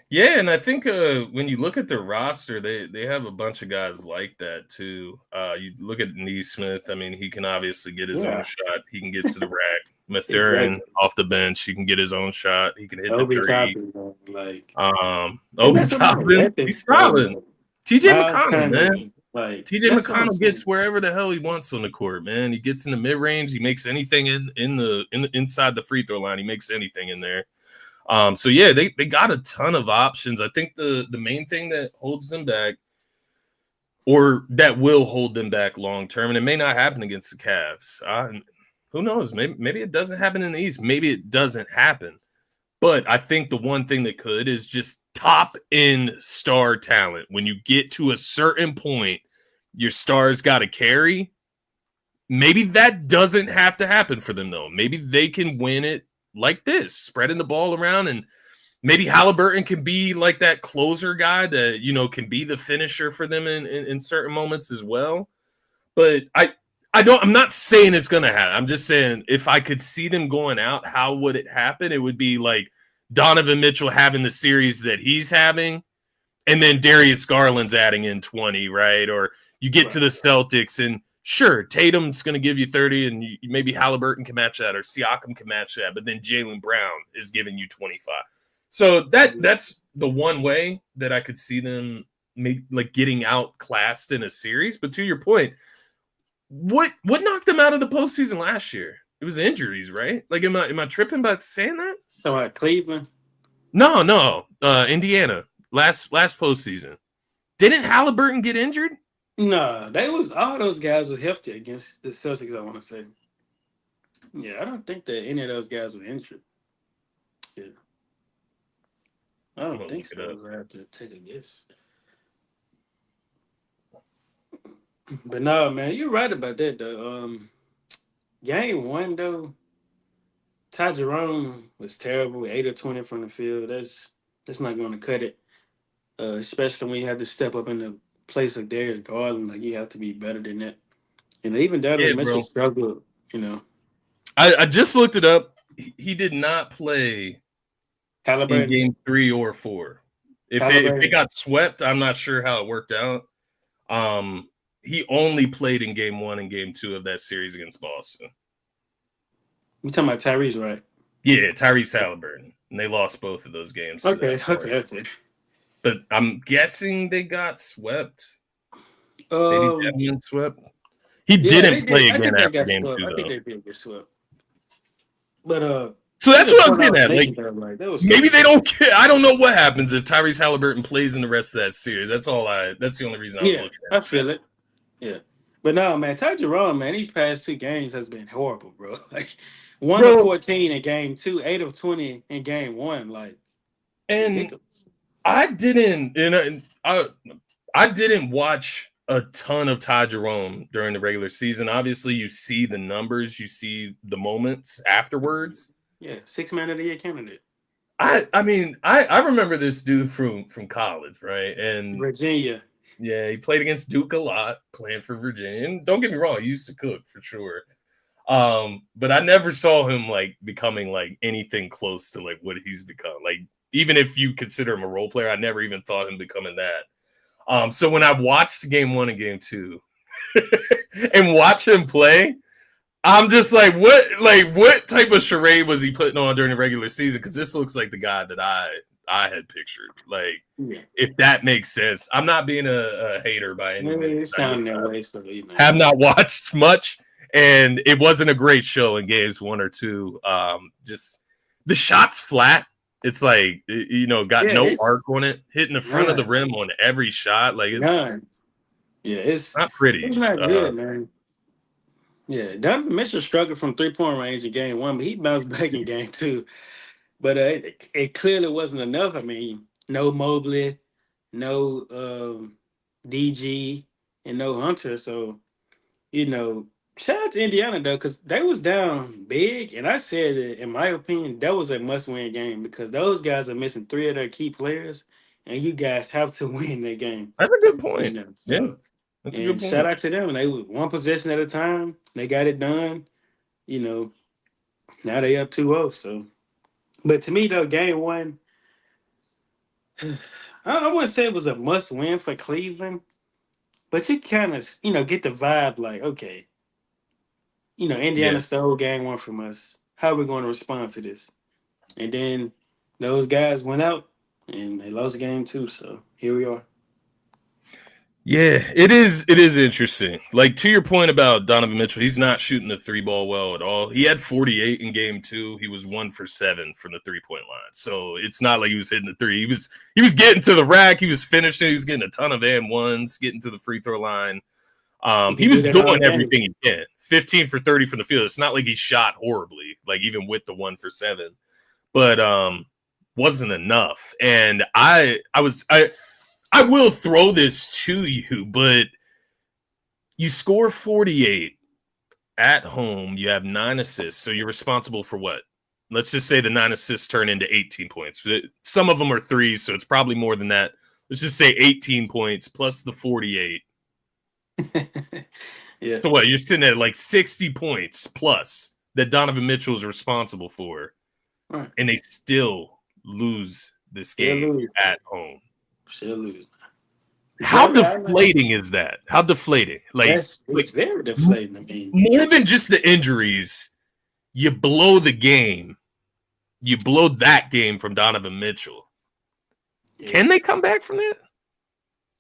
Yeah, and I think when you look at their roster, they have a bunch of guys like that too. You look at Neesmith. I mean, he can obviously get his own Yeah, shot. He can get to the rack. Mathurin exactly. off the bench, he can get his own shot. He can hit the Obi three. Toppin, man. Like they Obi got so many Toppin, weapons, he's bro. solid. Like, TJ Miles McConnell, Turner, man. like TJ that's what I'm McConnell gets saying. wherever the hell he wants on the court, man. He gets in the mid range. He makes anything in the inside the free throw line. He makes anything in there. So yeah, they got a ton of options. I think the main thing that holds them back, or that will hold them back long term, and it may not happen against the Cavs. Who knows? Maybe it doesn't happen in the East. Maybe it doesn't happen. But I think the one thing that could is just top end star talent. When you get to a certain point, your stars got to carry. Maybe that doesn't have to happen for them, though. Maybe they can win it like this, spreading the ball around. And maybe Halliburton can be like that closer guy that, can be the finisher for them in certain moments as well. But I'm not saying it's going to happen. I'm just saying if I could see them going out, how would it happen? It would be like Donovan Mitchell having the series that he's having, and then Darius Garland's adding in 20, right? Or you get to Right. the Celtics, and sure, Tatum's going to give you 30, and maybe Halliburton can match that, or Siakam can match that, but then Jaylen Brown is giving you 25. So that's the one way that I could see them maybe like getting outclassed in a series. But to your point, what knocked them out of the postseason last year? It was injuries, right? Like, am I tripping by saying that? So Cleveland. No. Indiana last postseason. Didn't Halliburton get injured? No, they was all those guys were hefty against the Celtics. I want to say, yeah, I don't think that any of those guys were injured. Yeah, I I'm don't gonna think look it up. so. I have to take a guess. But no, man, you're right about that though. Game one though, Ty Jerome was terrible. 8 of 20 from the field. That's not going to cut it. Especially when you have to step up in the place of Darius Garland. Like you have to be better than that. Even Yeah, Donovan Mitchell bro. struggled. You know. I just looked it up. He did not play in Halliburton. game 3 or 4. If it Halliburton. got swept, I'm not sure how it worked out. He only played in game 1 and game 2 of that series against Boston. You talking about Tyrese, right? Yeah, Tyrese Halliburton. And they lost both of those games. Okay. But I'm guessing they got swept. Maybe Um, Devin swept. He yeah, they didn't play did. I again think they after got game swept. 2, I think though. they did get swept. But So that's that's the what I was point I getting was at. Like, making. Though, like that was maybe crazy. they don't care. I don't know what happens if Tyrese Halliburton plays in the rest of that series. That's the only reason I was Yeah, looking I at feel it. Yeah, but no, man, Ty Jerome, man, these past 2 games has been horrible, bro. Like 1 of 14 in game 2, 8 of 20 in game 1, like And ridiculous. I didn't, I didn't watch a ton of Ty Jerome during the regular season. Obviously, you see the numbers, you see the moments afterwards. Yeah, 6 man of the year candidate. I mean, I remember this dude from college, right? And Virginia. yeah, he played against Duke a lot, playing for Virginia. And don't get me wrong, he used to cook for sure. But I never saw him like becoming like anything close to like what he's become. Like, even if you consider him a role player, I never even thought him becoming that. So when I watched game 1 and game 2 and watch him play, I'm just like, what type of charade was he putting on during the regular season? Because this looks like the guy that I had pictured. Like, Yeah, if that makes sense. I'm not being a hater by any means. it I sounded just that way. So you know, have not watched much, and it wasn't a great show in games 1 or 2. Just the shots flat. It's like, got yeah, no it's arc on it, hitting the front of the none, rim on every shot. Like, it's none. Yeah, not pretty. it's not good, man. Yeah, Donovan Mitchell struggled from 3-point range in game 1, but he bounced back in game 2. But it clearly wasn't enough. I mean, no Mobley, no DG, and no Hunter. So, shout out to Indiana, though, because they was down big. And I said that, in my opinion, that was a must-win game because those guys are missing 3 of their key players, and you guys have to win that game. That's a good point. Yeah, So, that's a good and shout point. out to them. They was one possession at a time. They got it done. You know, now they up 2-0. So, but to me, though, game 1, I wouldn't say it was a must win for Cleveland, but you kind of, get the vibe like, okay, Yeah. Indiana stole game 1 from us. How are we going to respond to this? And then those guys went out and they lost game 2. So here we are. Yeah, it is. It is interesting. Like, to your point about Donovan Mitchell, he's not shooting the 3 ball well at all. He had 48 in game 2. He was 1 for 7 from the 3-point line. So it's not like he was hitting the 3. He was getting to the rack. He was finishing. He was getting a ton of and ones, getting to the free throw line. He He can do was that all doing game. everything he can. 15 for 30 from the field. It's not like he shot horribly, like even with the 1 for 7, but wasn't enough. And I will throw this to you, but you score 48 at home. You have 9 assists. So you're responsible for what? Let's just say the 9 assists turn into 18 points. Some of them are threes, so it's probably more than that. Let's just say 18 points plus the 48. Yeah. So what? You're sitting at like 60 points plus that Donovan Mitchell is responsible for. Right. And they still lose this Still game lose. at home. Still lose. How Jared Allen, deflating is that? How deflating? Like, it's very deflating. I mean, more than just the injuries, you blow the game. You blow that game from Donovan Mitchell. yeah. Can they come back from that?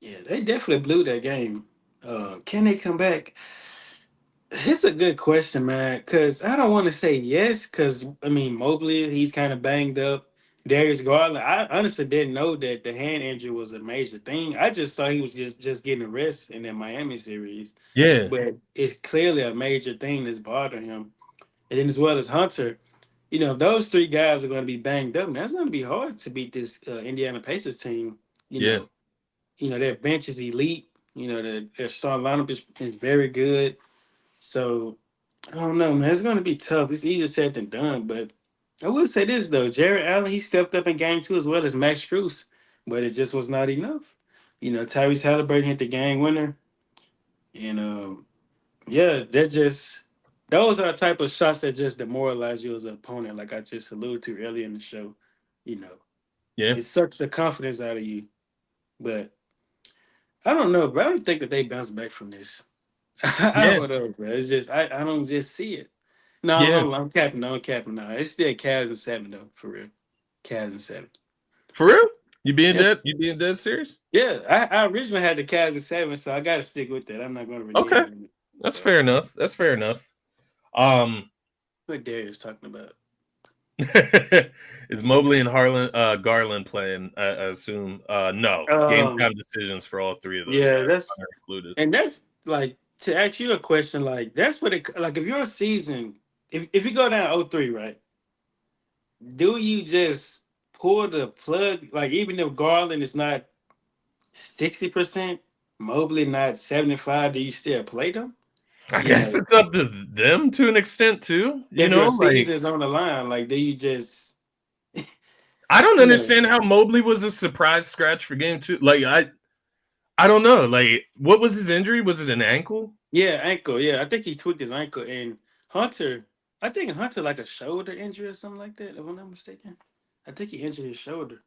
Yeah, they definitely blew that game. Can they come back? It's a good question, man. Because I don't want to say yes. Because I mean, Mobley, he's kind of banged up. Darius Garland, I honestly didn't know that the hand injury was a major thing. I just thought he was just getting a rest in that Miami series. Yeah. But it's clearly a major thing that's bothering him. And then as well as Hunter, if those 3 guys are going to be banged up, man, it's going to be hard to beat this Indiana Pacers team. Their bench is elite. Their starting lineup is very good. So I don't know, man. It's going to be tough. It's easier said than done. But I will say this though, Jared Allen, he stepped up in game 2 as well as Max Strus, but it just was not enough. Tyrese Halliburton hit the game winner, and yeah, that just those are the type of shots that just demoralize you as an opponent, like I just alluded to earlier in the show. You know, Yeah, it sucks the confidence out of you. But I don't know, bro. I don't think that they bounce back from this. I yeah, don't know, bro. It's just I don't just see it. No, yeah. I'm capping. No, I'm capping. No, it's still Cavs and 7 though, for real. Cavs and 7. For real? Yeah, You being dead serious? yeah. I originally had the Cavs and 7, so I got to stick with that. I'm not going to renege Okay, on it. that's So, fair enough. That's fair enough. Um, what Darius talking about? is Mobley and Harlan Garland playing? I assume. No, game Um, time decisions for all three of those yeah, guys, that's Hunter included. and that's like to ask you a question. Like that's what it like. If your season, if you go down 0-3, right? Do you just pull the plug? Like even if Garland is not 60%, Mobley not 75, do you still play them? I You guess know, it's up to them to an extent too. You if your know, like season's on the line, like do you just I don't you know? understand how Mobley was a surprise scratch for game two. Like I don't know. Like what was his injury? Was it an ankle? Yeah, ankle. Yeah, I think he tweaked his ankle. And Hunter, I think Hunter like a shoulder injury or something like that. If I'm not mistaken, I think he injured his shoulder.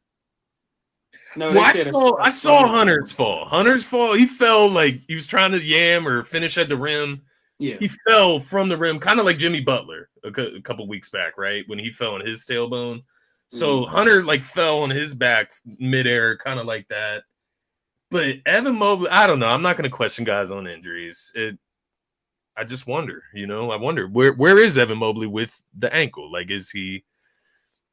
No, Well, they said a I saw spinal cord. Hunter's fall. Hunter's fall. He fell like he was trying to yam or finish at the rim. Yeah. He fell from the rim, kind of like Jimmy Butler a couple weeks back, right? When he fell on his tailbone. Mm-hmm. So Hunter like fell on his back midair, kind of like that. But Evan Mobley, I don't know. I'm not going to question guys on injuries. I just wonder, you know, I wonder where is Evan Mobley with the ankle? Like, is he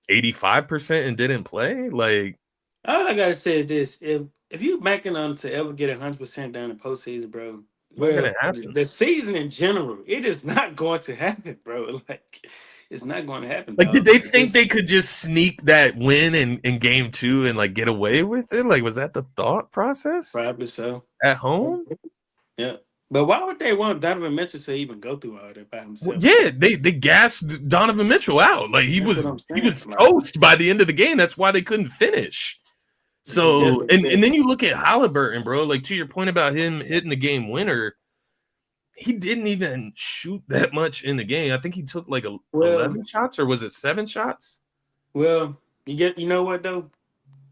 85% and didn't play? Like, All I gotta say is this: if you banking on to ever get 100% down the postseason, bro, not going well, to happen. the season in general, it is not going to happen, bro. Like, it's not going to happen, Like, did dog. they Like, think they it's could just sneak that win in game two and like get away with it? Like, was that the thought process probably so. at home? Yeah, but why would they want Donovan Mitchell to even go through all that by Well, himself? yeah, they gassed Donovan Mitchell out. Like That's what I'm he saying. was Like, toast by the end of the game. That's why they couldn't finish. yeah, So and then you look at Halliburton, bro. Like to your point about him hitting the game winner, he didn't even shoot that much in the game. I think he took like well, 11 shots, or was it 7 shots? well, you know what though?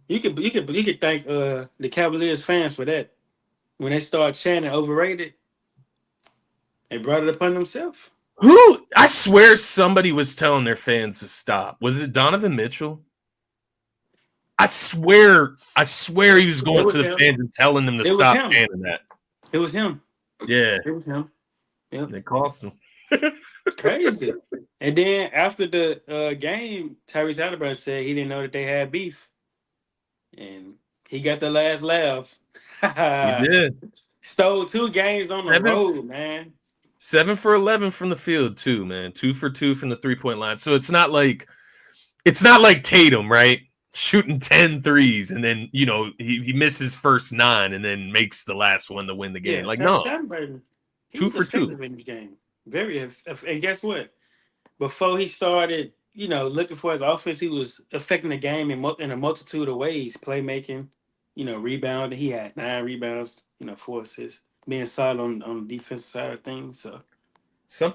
You could thank the Cavaliers fans for that. When they start chanting overrated, they brought it upon themselves. Who? I swear somebody was telling their fans to stop. Was it Donovan Mitchell? I swear he was It going to was the him. fans and telling them to It was stop him. chanting that. It was him. Yeah, It was him. Yep. it cost him. Crazy. And then after the game, Tyrese Halliburton said he didn't know that they had beef, and he got the last laugh. He did. Stole 2 games on the Seven road, man. 7 for 11 from the field too, man. 2 for 2 from the 3-point line. So it's not like Tatum, right? Shooting 10 threes and then, you know, he misses first 9 and then makes the last one to win the game. Yeah, Like, Tyrese no, Halliburton, he two was for two. effective in this game. Very effective. And guess what? Before he started, looking for his offense, he was affecting the game in a multitude of ways. Playmaking, rebounding. He had 9 rebounds, 4 assists. Being solid on the defensive side of things. So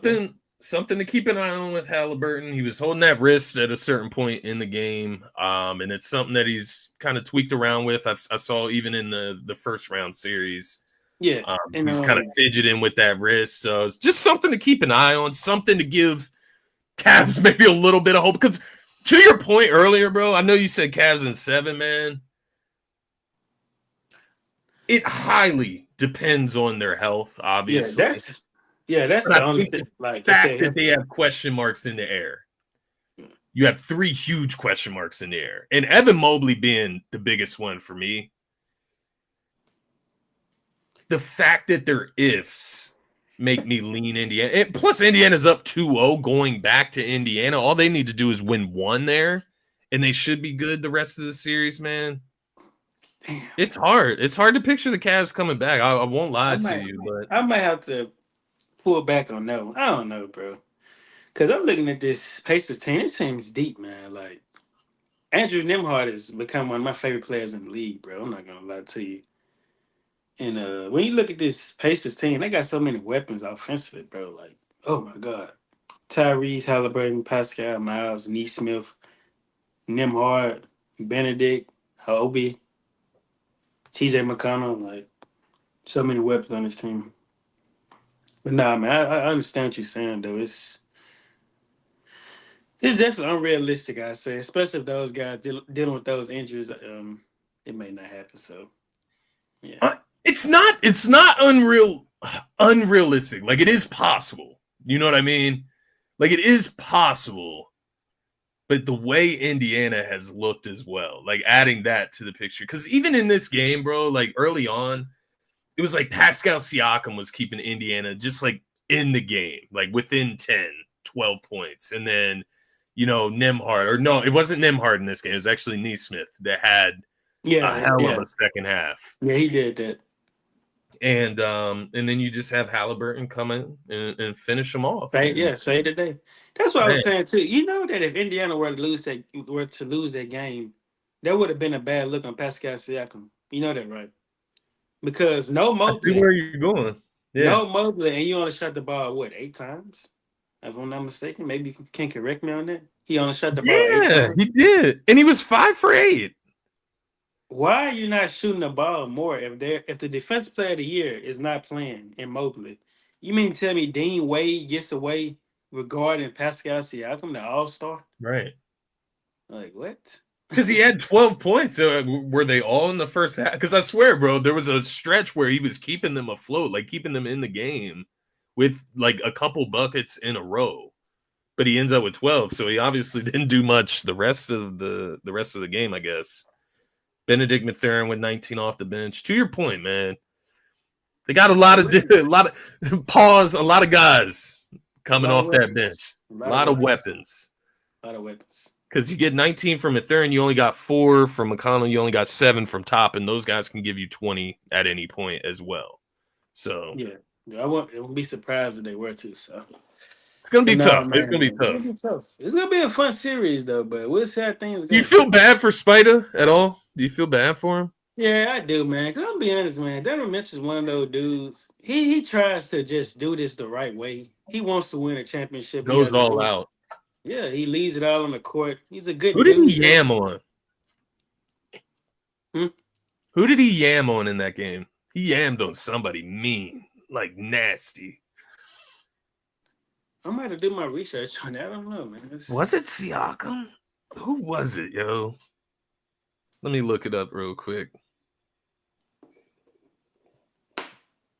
yeah, Something to keep an eye on with Halliburton. He was holding that wrist at a certain point in the game, and it's something that he's kind of tweaked around with. I saw even in the first round series, yeah, and he's kind of fidgeting with that wrist. So it's just something to keep an eye on, something to give Cavs maybe a little bit of hope. Because to your point earlier, bro, I know you said Cavs in 7, man. It highly depends on their health, obviously. That's But the I only think thing. the Like if fact they that they have question marks in the air, you have 3 huge question marks in the air. And Evan Mobley being the biggest one for me. The fact that they're ifs make me lean Indiana. And plus, Indiana's up 2-0 going back to Indiana. All they need to do is win 1 there, and they should be good the rest of the series, man. damn, It's hard. It's hard to picture the Cavs coming back. I won't lie to you, but I might have to pull back on that one. I don't know, bro. Because I'm looking at this Pacers team. This team's deep, man. Like Andrew Nimhart has become one of my favorite players in the league, bro. I'm not gonna lie to you. And when you look at this Pacers team, they got so many weapons offensively, bro. Like Oh my God. Tyrese, Halliburton, Pascal, Miles, Neesmith, Nimhard, Benedict, Hobie, TJ McConnell, like so many weapons on this team. But nah, man, I understand what you're saying though. It's definitely unrealistic, I say, especially if those guys dealing with those injuries. It may not happen. So yeah, It's not unrealistic. Like it is possible. You know what I mean? Like it is possible. But the way Indiana has looked as well, like adding that to the picture, because even in this game, bro, like early on, it was like Pascal Siakam was keeping Indiana just like in the game, like within 10, 12 points. And then, Nimhard, or no, it wasn't Nimhard in this game. It was actually Neesmith that had a yeah, hell of yeah, a second half. yeah. He did that. And then you just have Halliburton come in and finish them off. And, Say today. That's what I man, was saying too. You know that if Indiana were to lose that game, that would have been a bad look on Pascal Siakam. You know that, right? Because I see where you're going. Yeah. No Mobley, and you only shot the ball what 8 times? If I'm not mistaken, maybe you can correct me on that. He only shot the ball eight Yeah, he times. did. And he was 5 for 8. Why are you not shooting the ball more if the defensive player of the year is not playing in Mobley? You mean to tell me Dean Wade gets away regarding Pascal Siakam, the All Star? Right. Like what? Because he had 12 points. Were they all in the first half? Because I swear, bro, there was a stretch where he was keeping them afloat, like keeping them in the game with like a couple buckets in a row. But he ends up with 12, so he obviously didn't do much the rest of the game, I guess. Benedict Mathurin with 19 off the bench. To your point, man, they got a lot of guys A coming lot of off that bench. weapons. A lot of weapons. A lot of weapons. Because you get 19 from Mathurin, you only got 4 from McConnell, you only got 7 from Top, and those guys can give you 20 at any point as well. So Yeah, I won't be surprised if they were to. So it's gonna be but no, tough. It's man, gonna be it's gonna tough. be tough. It's gonna be a fun series though, but we'll see how things Do you go. feel bad for Spida at all? Do you feel bad for him? Yeah, I do, man. Cause I'll be honest, man. Donovan Mitchell's one of those dudes. He tries to just do this the right way. He wants to win a championship. He Goes doesn't all do it. out. Yeah, he leaves it all on the court. He's a good Who did dude. he yam on? Hmm? Who did he yam on in that game? He yammed on somebody mean, like nasty. I might have do my research on that. I don't know, man. Was it Siakam? Who was it, yo? Let me look it up real quick.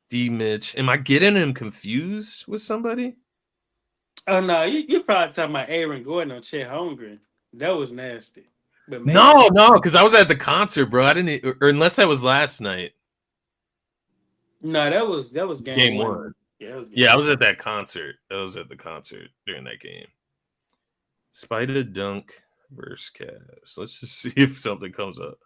D. Mitch. Am I getting him confused with somebody? Oh no, you probably talking about Aaron Gordon on Chet Holmgren. That was nasty. But maybe No, because I was at the concert, bro. I didn't, or unless that was last night. no, that was game Game one. one. Yeah, it was game Yeah, I one. was at that concert. I was at the concert during that game. Spider Dunk versus Cavs. Let's just see if something comes up.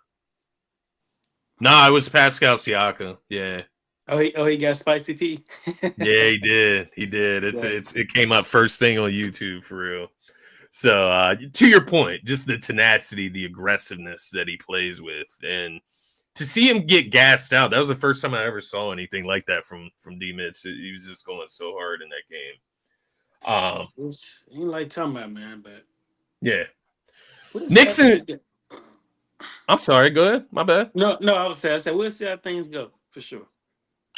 Nah, it was Pascal Siakam. Yeah. He got Spicy P. Yeah, he did. He did. It came up first thing on YouTube for real. So to your point, just the tenacity, the aggressiveness that he plays with, and to see him get gassed out, that was the first time I ever saw anything like that from D Mitch. He was just going so hard in that game. You like talking about, man, but Yeah. Nixon. I'm sorry. Go ahead. My bad. No, I said we'll see how things go for sure.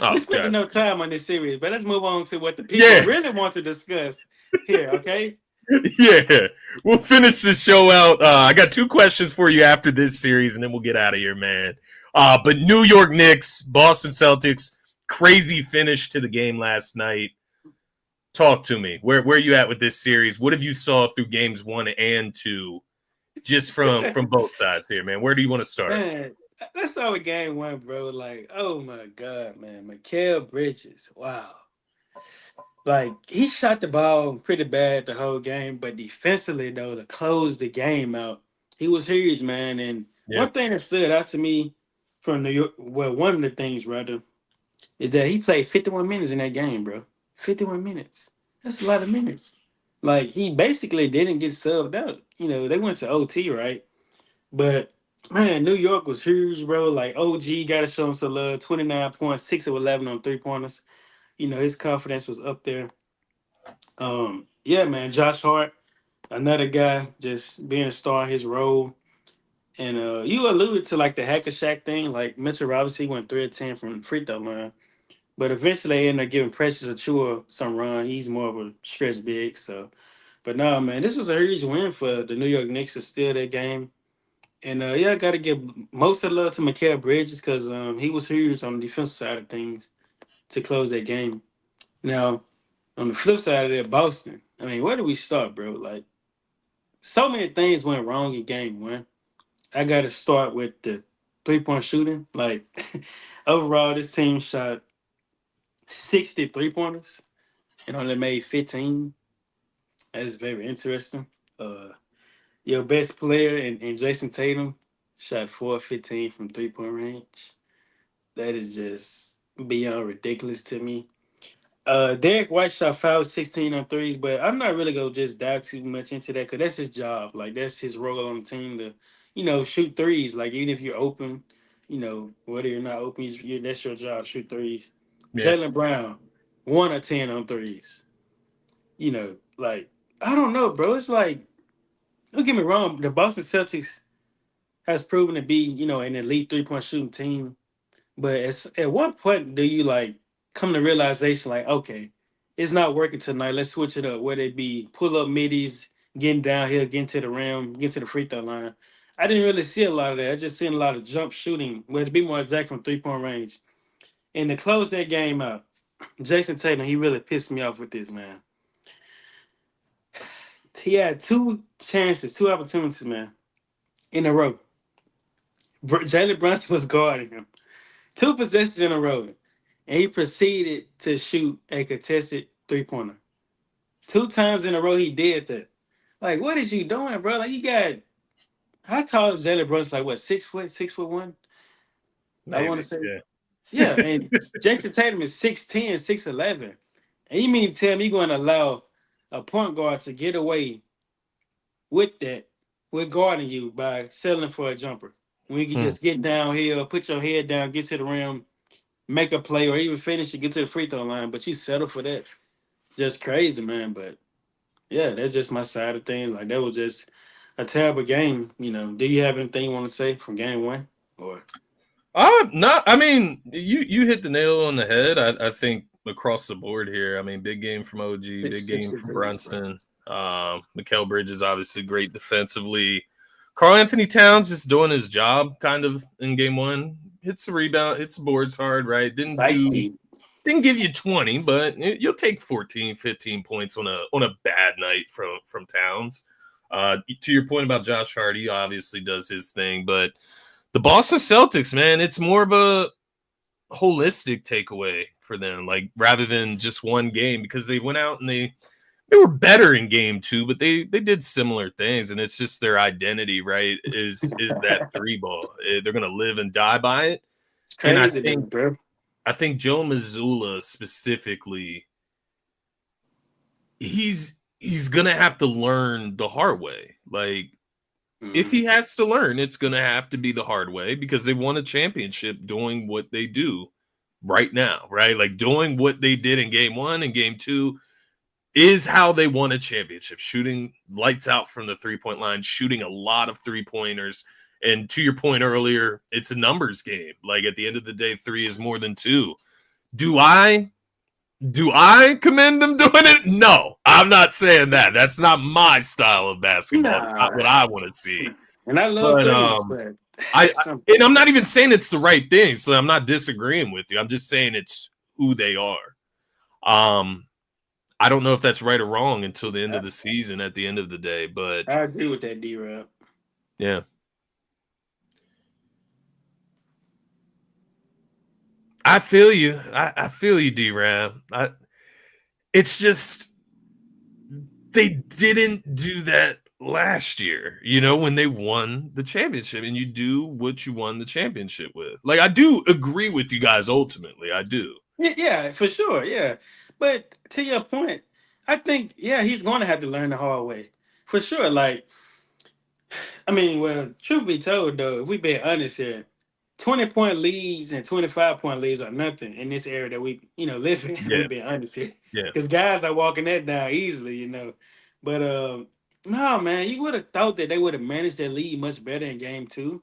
Oh, We spent God. enough time on this series, but let's move on to what the people really want to discuss here. Okay. Yeah, we'll finish the show out. I got 2 questions for you after this series, and then we'll get out of here, man. But New York Knicks, Boston Celtics, crazy finish to the game last night. Talk to me. Where are you at with this series? What have you saw through games 1 and 2, just from both sides here, man? Where do you want to start? Man, let's start with game 1, bro. Like, oh my God, man, Mikal Bridges, wow. Like, he shot the ball pretty bad the whole game, but defensively, though, to close the game out, he was huge, man. And one thing that stood out to me from New York, well, one of the things, rather, is that he played 51 minutes in that game, bro. 51 minutes. That's a lot of minutes. Like, he basically didn't get subbed out. You know, they went to OT, right? But, man, New York was huge, bro. Like, OG got to show him some love. 29 points, 6 of 11 on three-pointers. You know, his confidence was up there. Yeah, man, Josh Hart, another guy just being a star in his role. And you alluded to like the Hacker Shack thing, like Mitchell Robinson went 3 of 10 from the free throw line. But eventually they ended up giving Precious Achua some run. He's more of a stretch big. So but no, man, this was a huge win for the New York Knicks to steal that game. And yeah, I gotta give most of the love to Mikal Bridges because he was huge on the defensive side of things to close that game. Now, on the flip side of that, Boston. I mean, where do we start, bro? Like, so many things went wrong in game one. I got to start with the 3 point shooting. Like, overall, this team shot 63 pointers and only made 15. That's very interesting. Uh, your best player in Jason Tatum shot 4 of 15 from 3 point range. That is just beyond ridiculous to me. Derek White shot 5 of 16 on threes, but I'm not really gonna just dive too much into that because that's his job. Like that's his role on the team to, shoot threes. Like even if you're open, whether you're not open, that's your job. Shoot threes. Yeah. Jalen Brown, 1 of 10 on threes. Like I don't know, bro. It's like don't get me wrong, the Boston Celtics has proven to be, an elite 3 point shooting team. But at what point do you like come to realization like, okay, it's not working tonight. Let's switch it up. Whether it be pull up middies, getting down here, getting to the rim, getting to the free throw line. I didn't really see a lot of that. I just seen a lot of jump shooting, well, to be more exact, from 3 point range. And to close that game out, Jason Tatum, he really pissed me off with this, man. He had two chances, two opportunities, man, in a row. Jalen Brunson was guarding him. Two possessions in a row. And he proceeded to shoot a contested 3 pointer. 2 times in a row he did that. Like, what is you doing, bro? Like, you got how tall is Jalen Brunson? Like, what, 6 foot, 6'1"? I want Maybe. to say, Yeah. yeah. And Jason Tatum is 6'10", 6'11". And you mean to tell me you're going to allow a point guard to get away with that, with guarding you by settling for a jumper? When you can Hmm. just get downhill, put your head down, get to the rim, make a play, or even finish and get to the free throw line, but you settle for that. Just crazy, man. But yeah, that's just my side of things. Like that was just a terrible game. Do you have anything you want to say from game one? Or No, I mean, you hit the nail on the head. I think across the board here. I mean, big game from OG, six big six game to from threes, bro. Brunson. Mikal Bridges obviously great defensively. Carl Anthony Towns just doing his job kind of in game one. Hits the rebound, hits the boards hard, right? It's icy. Didn't give you 20, but you'll take 14, 15 points on a bad night from Towns. To your point about Josh Hart, he obviously does his thing, but the Boston Celtics, man, it's more of a holistic takeaway for them, like rather than just one game, because they went out and they were better in game two, but they did similar things, and it's just their identity, right? Is that three ball? They're gonna live and die by it, It's and crazy, though, bro. I think Joe Mazzulla specifically, he's gonna have to learn the hard way, like. If Mm. he has to learn, it's going to have to be the hard way because they won a championship doing what they do right now, right? Like doing what they did in game one and game two is how they won a championship, shooting lights out from the 3 point line, shooting a lot of 3 pointers. And to your point earlier, it's a numbers game. Like at the end of the day, three is more than two. Do I commend them doing it? No, I'm not saying that. That's not my style of basketball. It's not Nah. what I want to see. And I love But threes, but I at some and point, I'm not bro. even saying it's the right thing, so I'm not disagreeing with you. I'm just saying it's who they are. Um, I don't know if that's right or wrong until the end I, of the season. At the end of the day, but I agree with that, D-Rob. yeah, I feel you. I feel you, D-Ram. It's just they didn't do that last year, when they won the championship, and you do what you won the championship with. Like, I do agree with you guys ultimately. I do. Yeah, yeah, for sure, yeah. But to your point, I think, yeah, he's going to have to learn the hard way. For sure. Like, I mean, well, truth be told, though, if we being honest here, 20-point leads and 25-point leads are nothing in this area that we, live in. Yeah, We've been honest here. yeah, Because guys are walking that down easily. But no, man, you would have thought that they would have managed their lead much better in game two.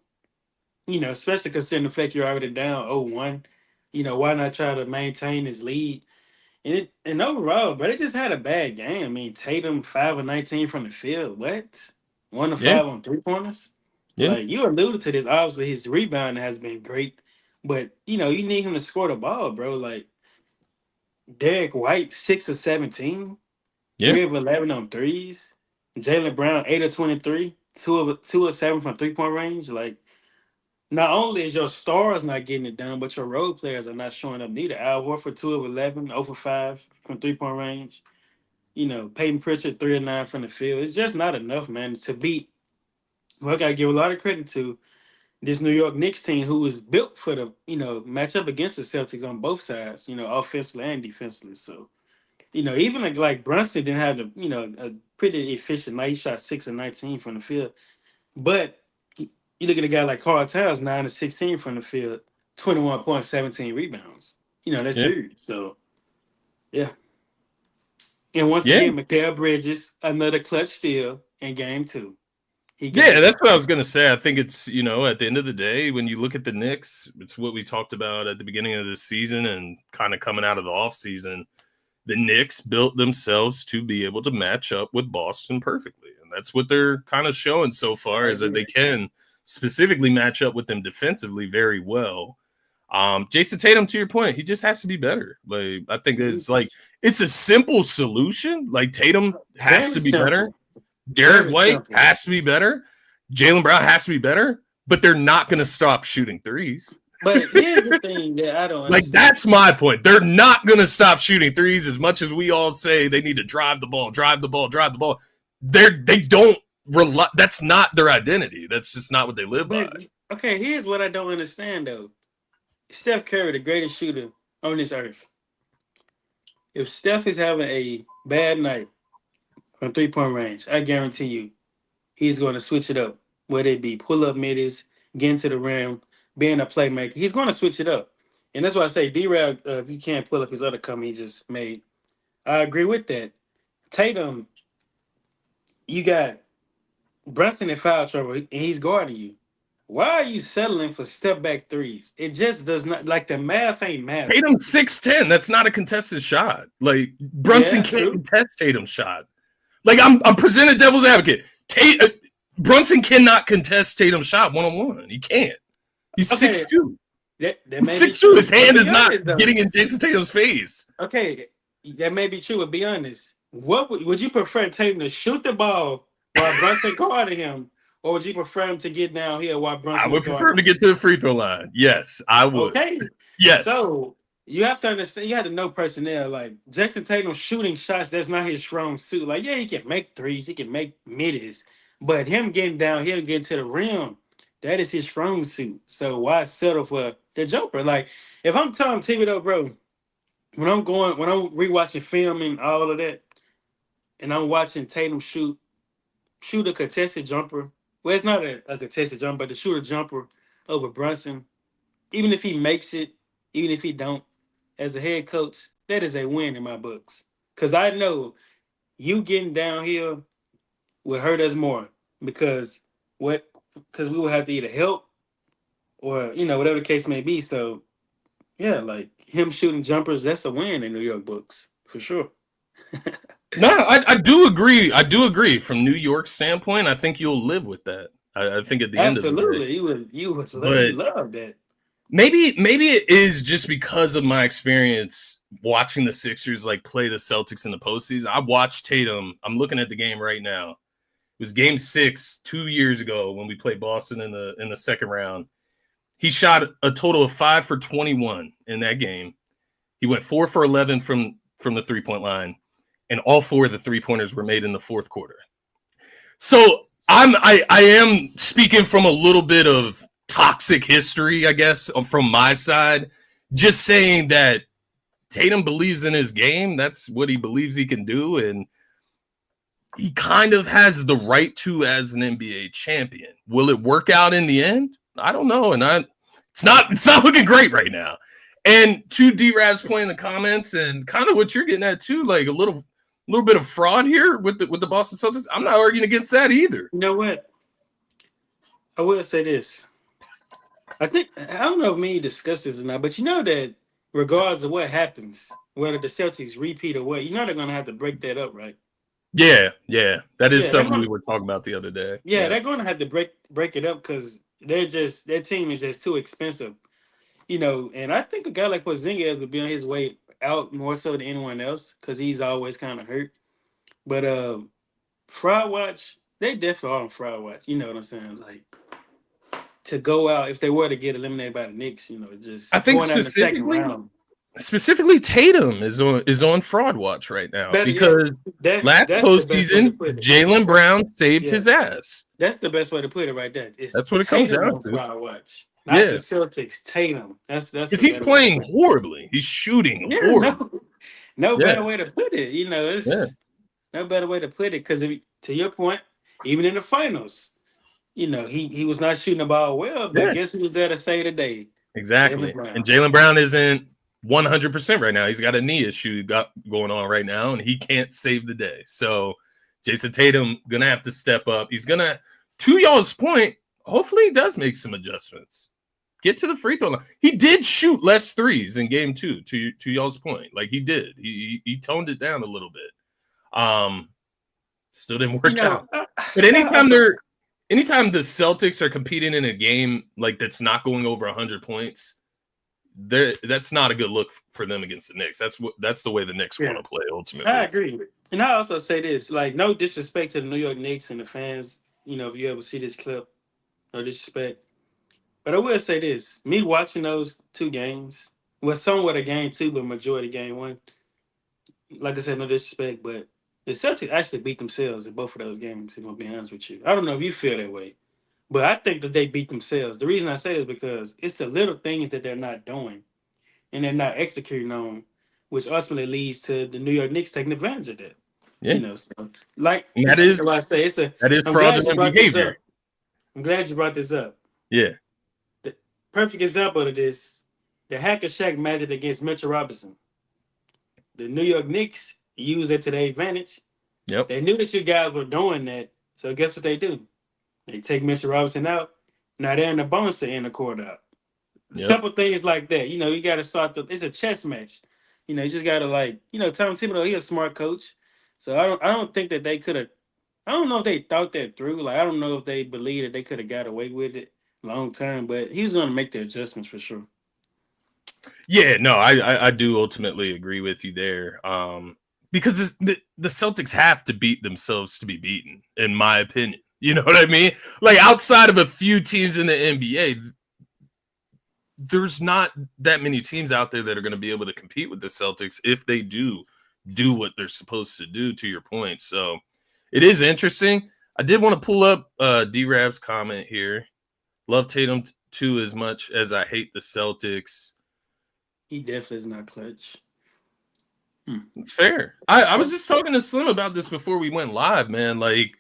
Especially considering the fact you're already down 0-1. Why not try to maintain his lead? And overall, but it just had a bad game. I mean, Tatum 5 of 19 from the field. What? 1 of yeah, 5 on 3-pointers. yeah, Like you alluded to this, obviously his rebounding has been great, but you need him to score the ball, bro. Like Derek White, 6 of 17, yeah, 3 of 11 on threes. Jalen Brown, 8 of 23, 2 of 7 from 3-point range. Like not only is your stars not getting it done, but your role players are not showing up neither. Al Horford, 2 of 11, 0 for 5 from 3-point range. Peyton Pritchard, 3 of 9 from the field. It's just not enough, man, to beat. Well, I gotta give a lot of credit to this New York Knicks team who was built for the, match up against the Celtics on both sides, offensively and defensively. So, even like Brunson didn't have a pretty efficient night. He shot 6 of 19 from the field. But you look at a guy like Carl Towns, 9 of 16 from the field, 21 points, 17 rebounds. That's yeah, huge. So, yeah. And once yeah. again, Mikal Bridges, another clutch steal in game two. He got Yeah, it. that's what I was gonna say. I think it's at the end of the day, when you look at the Knicks, it's what we talked about at the beginning of this season and kind of coming out of the offseason. The Knicks built themselves to be able to match up with Boston perfectly, and that's what they're kind of showing so far, is that they can specifically match up with them defensively very well. Jason Tatum, to your point, he just has to be better. Like I think it's a simple solution. Like Tatum has Very to be better. simple. Derek Very White simple. has to be better. Jalen Brown has to be better, but they're not going to stop shooting threes. But here's the thing that I don't Like, understand. that's my point. They're not going to stop shooting threes as much as we all say they need to drive the ball, drive the ball, drive the ball. They don't rely. That's not their identity. That's just not what they live by. But okay, here's what I don't understand though. Steph Curry, the greatest shooter on this earth. If Steph is having a bad night from 3-point range, I guarantee you he's going to switch it up. Whether it be pull up middies, getting to the rim, being a playmaker, he's going to switch it up. And that's why I say D-Rab, if you can't pull up his other comment he just made, I agree with that. Tatum, you got Brunson in foul trouble, and he's guarding you. Why are you settling for step back threes? It just does not, like, the math ain't math. Tatum's 6'10". That's not a contested shot. Like, Brunson can't contest Tatum's shot. Like, I'm presented devil's advocate. Brunson cannot contest Tatum's shot one-on-one. He can't. He's 6'2". That He's may be 6'2". true. His hand But is be not honest, though. getting in Jason Tatum's face. Okay, that may be true, but be honest. What would you prefer Tatum to shoot the ball while Brunson guarding him, or would you prefer him to get down here while Brunson? I would prefer him to get to the free throw line. Yes, I would. Okay. Yes. So you have to understand. You have to know personnel. Like Jason Tatum shooting shots, that's not his strong suit. Like, yeah, he can make threes, he can make middies, but him getting down here, getting to the rim, that is his strong suit. So why settle for the jumper? Like, if I'm Tom Thibodeau, bro, when I'm rewatching film and all of that, and I'm watching Tatum shoot a contested jumper. Well, it's not a contested jumper, but to shoot a jumper over Brunson, even if he makes it, even if he don't, as a head coach, that is a win in my books. Because I know you getting down here will hurt us more because we will have to either help or whatever the case may be. So yeah, like him shooting jumpers, that's a win in New York books for sure. No, I do agree. I do agree. From New York's standpoint, I think you'll live with that. I think at the end of the day, you would love that. Maybe it is just because of my experience watching the Sixers like play the Celtics in the postseason. I watched Tatum. I'm looking at the game right now. It was Game 6 2 years ago when we played Boston in the second round. He shot a total of 5 for 21 in that game. He went 4 for 11 from the 3-point line, and all 4 of the 3-pointers were made in the fourth quarter. So I am speaking from a little bit of toxic history, I guess, from my side, just saying that Tatum believes in his game. That's what he believes he can do, and he kind of has the right to as an NBA champion. Will it work out in the end? I don't know, and it's It's not looking great right now. And to D-Rav's point in the comments, and kind of what you're getting at too, like a little bit of fraud here with the Boston Celtics. I'm not arguing against that either. You know what? I will say this. I don't know if me discussed this or not, but you know that regardless of what happens, whether the Celtics repeat or what, you know they're gonna have to break that up, right? Yeah. That is something we were talking about the other day. Yeah, they're gonna have to break it up because their team is just too expensive. And I think a guy like Porzingis would be on his way out more so than anyone else because he's always kind of hurt. But Fraud Watch, they definitely are on Fraud Watch. You know what I'm saying? Like, to go out, if they were to get eliminated by the Knicks, just I think going out in the second round. Specifically, Tatum is on Fraud Watch right now because last postseason, Jaylen Brown saved his ass. That's the best way to put it right there. That's what it comes down to. Fraud Watch. Not the Celtics, Tatum. That's because he's playing horribly. He's shooting horribly. No better way to put it. It's no better way to put it because to your point, even in the finals, he was not shooting the ball well, but guess who was there to save the day? Exactly. And Jaylen Brown isn't 100% right now. He's got a knee issue going on right now, and he can't save the day. So Jason Tatum gonna have to step up. He's gonna, to y'all's point, hopefully he does make some adjustments. Get to the free throw line. He did shoot less threes in game 2, to y'all's point. Like he did. He toned it down a little bit. Still didn't work out. But anytime the Celtics are competing in a game like that's not going over 100 points, that's not a good look for them against the Knicks. That's the way the Knicks want to play ultimately. I agree. And I also say this, like, no disrespect to the New York Knicks and the fans, if you ever see this clip, no disrespect. But I will say this, me watching those 2 games, was somewhat a game 2, but majority game 1. Like I said, no disrespect, but the Celtics actually beat themselves in both of those games, if I'm being honest with you. I don't know if you feel that way, but I think that they beat themselves. The reason I say is because it's the little things that they're not doing and they're not executing on, which ultimately leads to the New York Knicks taking advantage of that. Yeah. So, like, that is I say, that is fraudulent behavior. I'm glad you brought this up. Yeah. The perfect example of this, the Hack and Shack method against Mitchell Robinson. The New York Knicks used it to their advantage. Yep. They knew that you guys were doing that, so guess what they do? They take Mitchell Robinson out. Now they're in the bonus to end the court out. Yep. Simple things like that. You got to start it's a chess match. You just got to Tom Thibodeau, he's a smart coach. So I don't think that they could have. I don't know if they thought that through. Like, I don't know if they believe that they could have got away with it long term, but he was going to make the adjustments for sure. Yeah, no, I do ultimately agree with you there. Because the Celtics have to beat themselves to be beaten, in my opinion. You know what I mean? Like, outside of a few teams in the NBA, there's not that many teams out there that are going to be able to compete with the Celtics if they do what they're supposed to do, to your point. So it is interesting. I did want to pull up D-Rab's comment here. Love Tatum too as much as I hate the Celtics. He definitely is not clutch. It's fair. I was just talking to Slim about this before we went live, man. Like,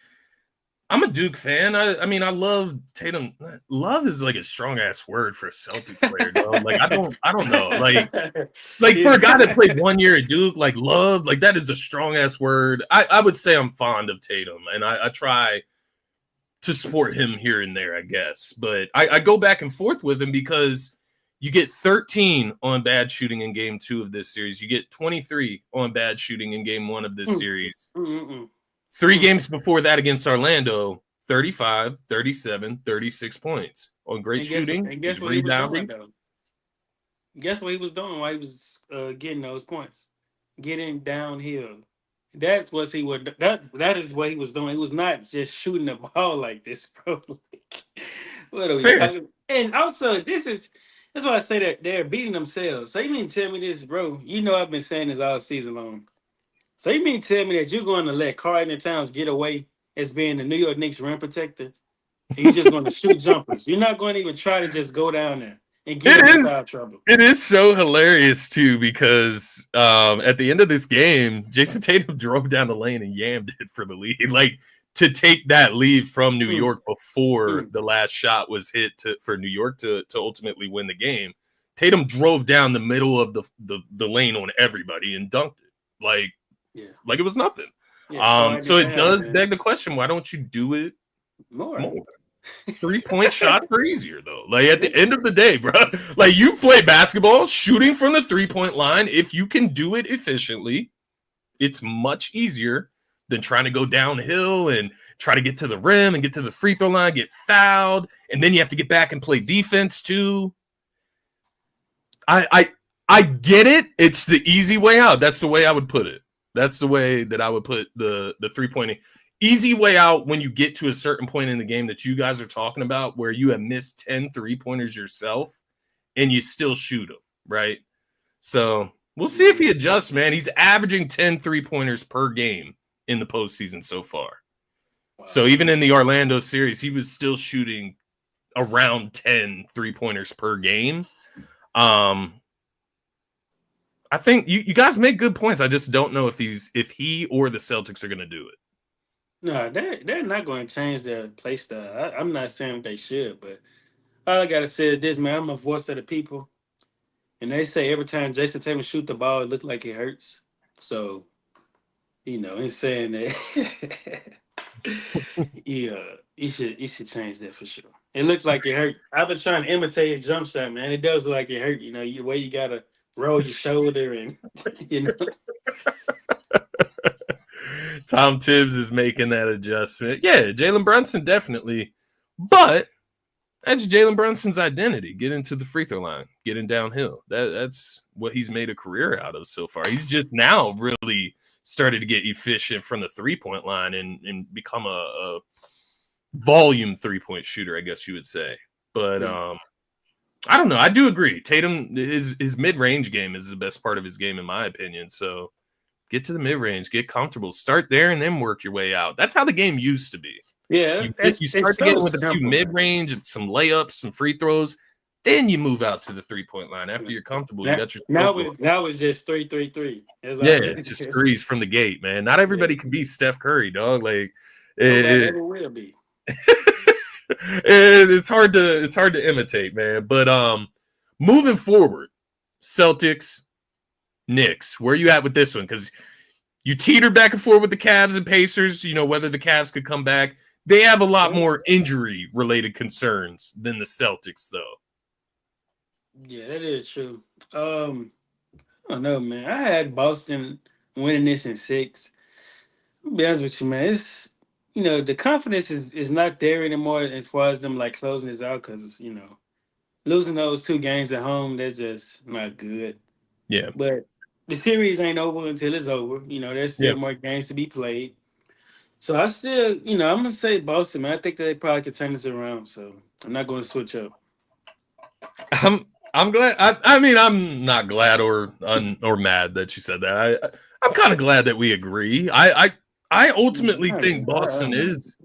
I'm a Duke fan. I mean, I love Tatum. Love is like a strong ass word for a Celtic player, though. Like, I don't know. Like for a guy that played 1 year at Duke, like love, like that is a strong ass word. I would say I'm fond of Tatum, and I try to support him here and there, I guess. But I go back and forth with him because you get 13 on bad shooting in game 2 of this series. You get 23 on bad shooting in game 1 of this series. 3 games before that against Orlando, 35, 37, 36 points on great shooting. And guess what he was doing, though? Guess what he was doing while he was getting those points? Getting downhill. That is what he was doing. He was not just shooting the ball like this, bro. What are we talking? And also, that's why I say that they're beating themselves. So you mean to tell me this, bro? I've been saying this all season long. So you mean to tell me that you're going to let Karl Towns get away as being the New York Knicks rim protector? And you're just going to shoot jumpers. You're not going to even try to just go down there and get in foul trouble. It is so hilarious, too, because at the end of this game, Jason Tatum drove down the lane and yammed it for the lead. Like, to take that lead from New Mm. York before the last shot was hit for New York to ultimately win the game. Tatum drove down the middle of the lane on everybody and dunked it like it was nothing. So it does beg the question: why don't you do it more? 3-point shots are easier though. Like at the end of the day, bro, like you play basketball, shooting from the 3-point line. If you can do it efficiently, it's much easier than trying to go downhill and try to get to the rim and get to the free throw line, get fouled, and then you have to get back and play defense too. I get it. It's the easy way out. That's the way I would put it. That's the way that I would put the 3-point easy way out when you get to a certain point in the game that you guys are talking about where you have missed 10 3-pointers yourself and you still shoot them, right? So we'll see if he adjusts, man. He's averaging 10 3-pointers per game in the postseason so far. Wow. So even in the Orlando series, he was still shooting around 10 3-pointers per game. I think you guys make good points. I just don't know if he or the Celtics are going to do it. No, they're not going to change their play style. I'm not saying they should, but all I got to say is this, man. I'm a voice of the people. And they say every time Jason Tatum shoot the ball, it looks like it hurts. So, in saying that, you should change that for sure. It looks like it hurt. I've been trying to imitate his jump shot, man. It does look like it hurt. The way you got to roll your shoulder and, Tom Tibbs is making that adjustment. Yeah, Jalen Brunson definitely. But that's Jalen Brunson's identity. Getting to the free throw line, getting downhill. That's what he's made a career out of so far. He's just now really started to get efficient from the 3-point line and become a volume 3-point shooter, I guess you would say. But I don't know. I do agree. Tatum, his mid-range game is the best part of his game, in my opinion. So get to the mid-range, get comfortable, start there, and then work your way out. That's how the game used to be. Yeah, you start to get with a few mid-range and some layups, some free throws, then you move out to the 3-point line. After you're comfortable, you got your now it's just 3-3-3. It's just threes from the gate, man. Not everybody can be Steph Curry, dog. Like it will be. It's hard to imitate, man. But moving forward, Celtics, Knicks, where are you at with this one? Because you teetered back and forth with the Cavs and Pacers, whether the Cavs could come back. They have a lot more injury-related concerns than the Celtics, though. Yeah, that is true. I don't know, man. I had Boston winning this in 6. I'll be honest with you, man. It's the confidence is not there anymore as far as them like closing this out because losing those 2 games at home, they're just not good. Yeah. But the series ain't over until it's over. There's still more games to be played. So I still, I'm gonna say Boston, man. I think they probably could turn this around. So I'm not going to switch up. I'm glad. I mean, I'm not glad or mad that you said that. I'm kind of glad that we agree. I ultimately think Boston is.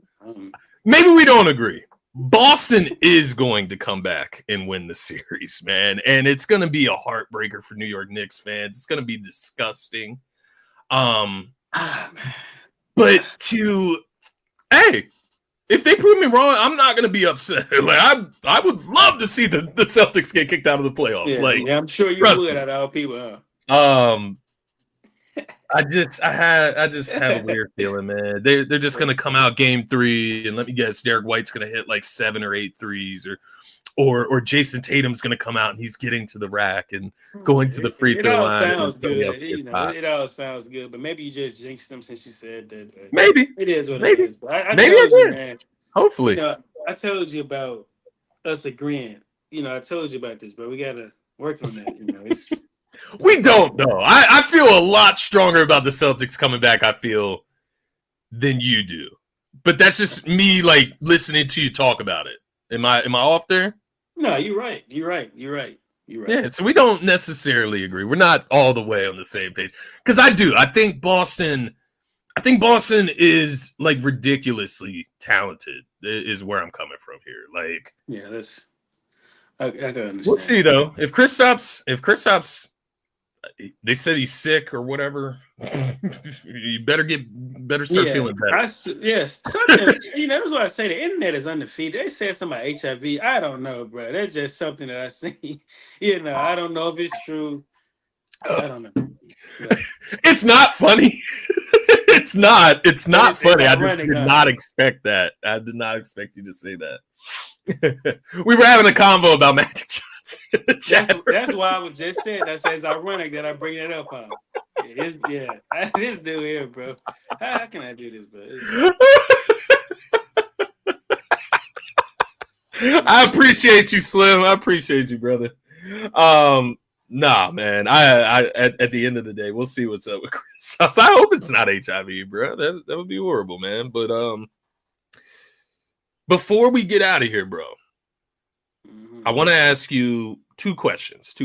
Maybe we don't agree. Boston is going to come back and win the series, man, and it's going to be a heartbreaker for New York Knicks fans. It's going to be disgusting. But if they prove me wrong, I'm not going to be upset. Like I would love to see the Celtics get kicked out of the playoffs. Yeah, I'm sure you would out of all people. I just have a weird feeling, man. They're just gonna come out game 3 and let me guess, Derek White's gonna hit like 7 or 8 threes, or Jason Tatum's gonna come out and he's getting to the rack and going to the free throw line. It all sounds good. It all sounds good, but maybe you just jinxed them since you said that. Maybe it is what it is. I maybe told you, man. Hopefully, I told you about us agreeing. I told you about this, but we gotta work on that. It's. We don't know. I feel a lot stronger about the Celtics coming back, I feel, than you do. But that's just me like listening to you talk about it. Am I off there? No, you're right. You're right. Yeah, so we don't necessarily agree. We're not all the way on the same page. Because I think Boston is like ridiculously talented is where I'm coming from here. Like, yeah, I can understand. We'll see though. If Kristaps They said he's sick or whatever. You better start feeling better. Yes. Something, that's why I say the internet is undefeated. They said something about HIV. I don't know, bro. That's just something that I see. I don't know if it's true. I don't know. But it's not funny. It's not funny. I just did not expect that. I did not expect you to say that. We were having a convo about Magic Johnson. That's why I was just saying. That's ironic that I bring it up on. This dude here, bro. How can I do this, bro? I appreciate you, Slim. I appreciate you, brother. Nah, man. I at the end of the day, we'll see what's up with Chris. I hope it's not HIV, bro. That would be horrible, man. But before we get out of here, bro, I want to ask you two questions.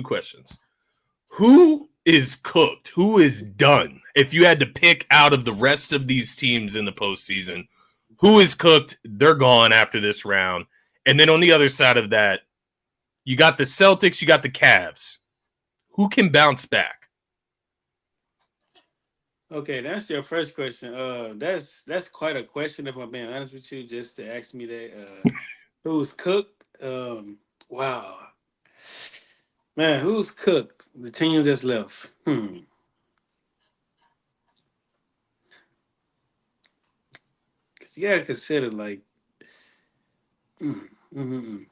Who is cooked? Who is done? If you had to pick out of the rest of these teams in the postseason, who is cooked? They're gone after this round. And then on the other side of that, you got the Celtics, you got the Cavs. Who can bounce back? Okay, that's your first question. That's quite a question, if I'm being honest with you, just to ask me that. Who's cooked? Wow. Man, who's cooked? The teams that's left. Because you got to consider, like... I'm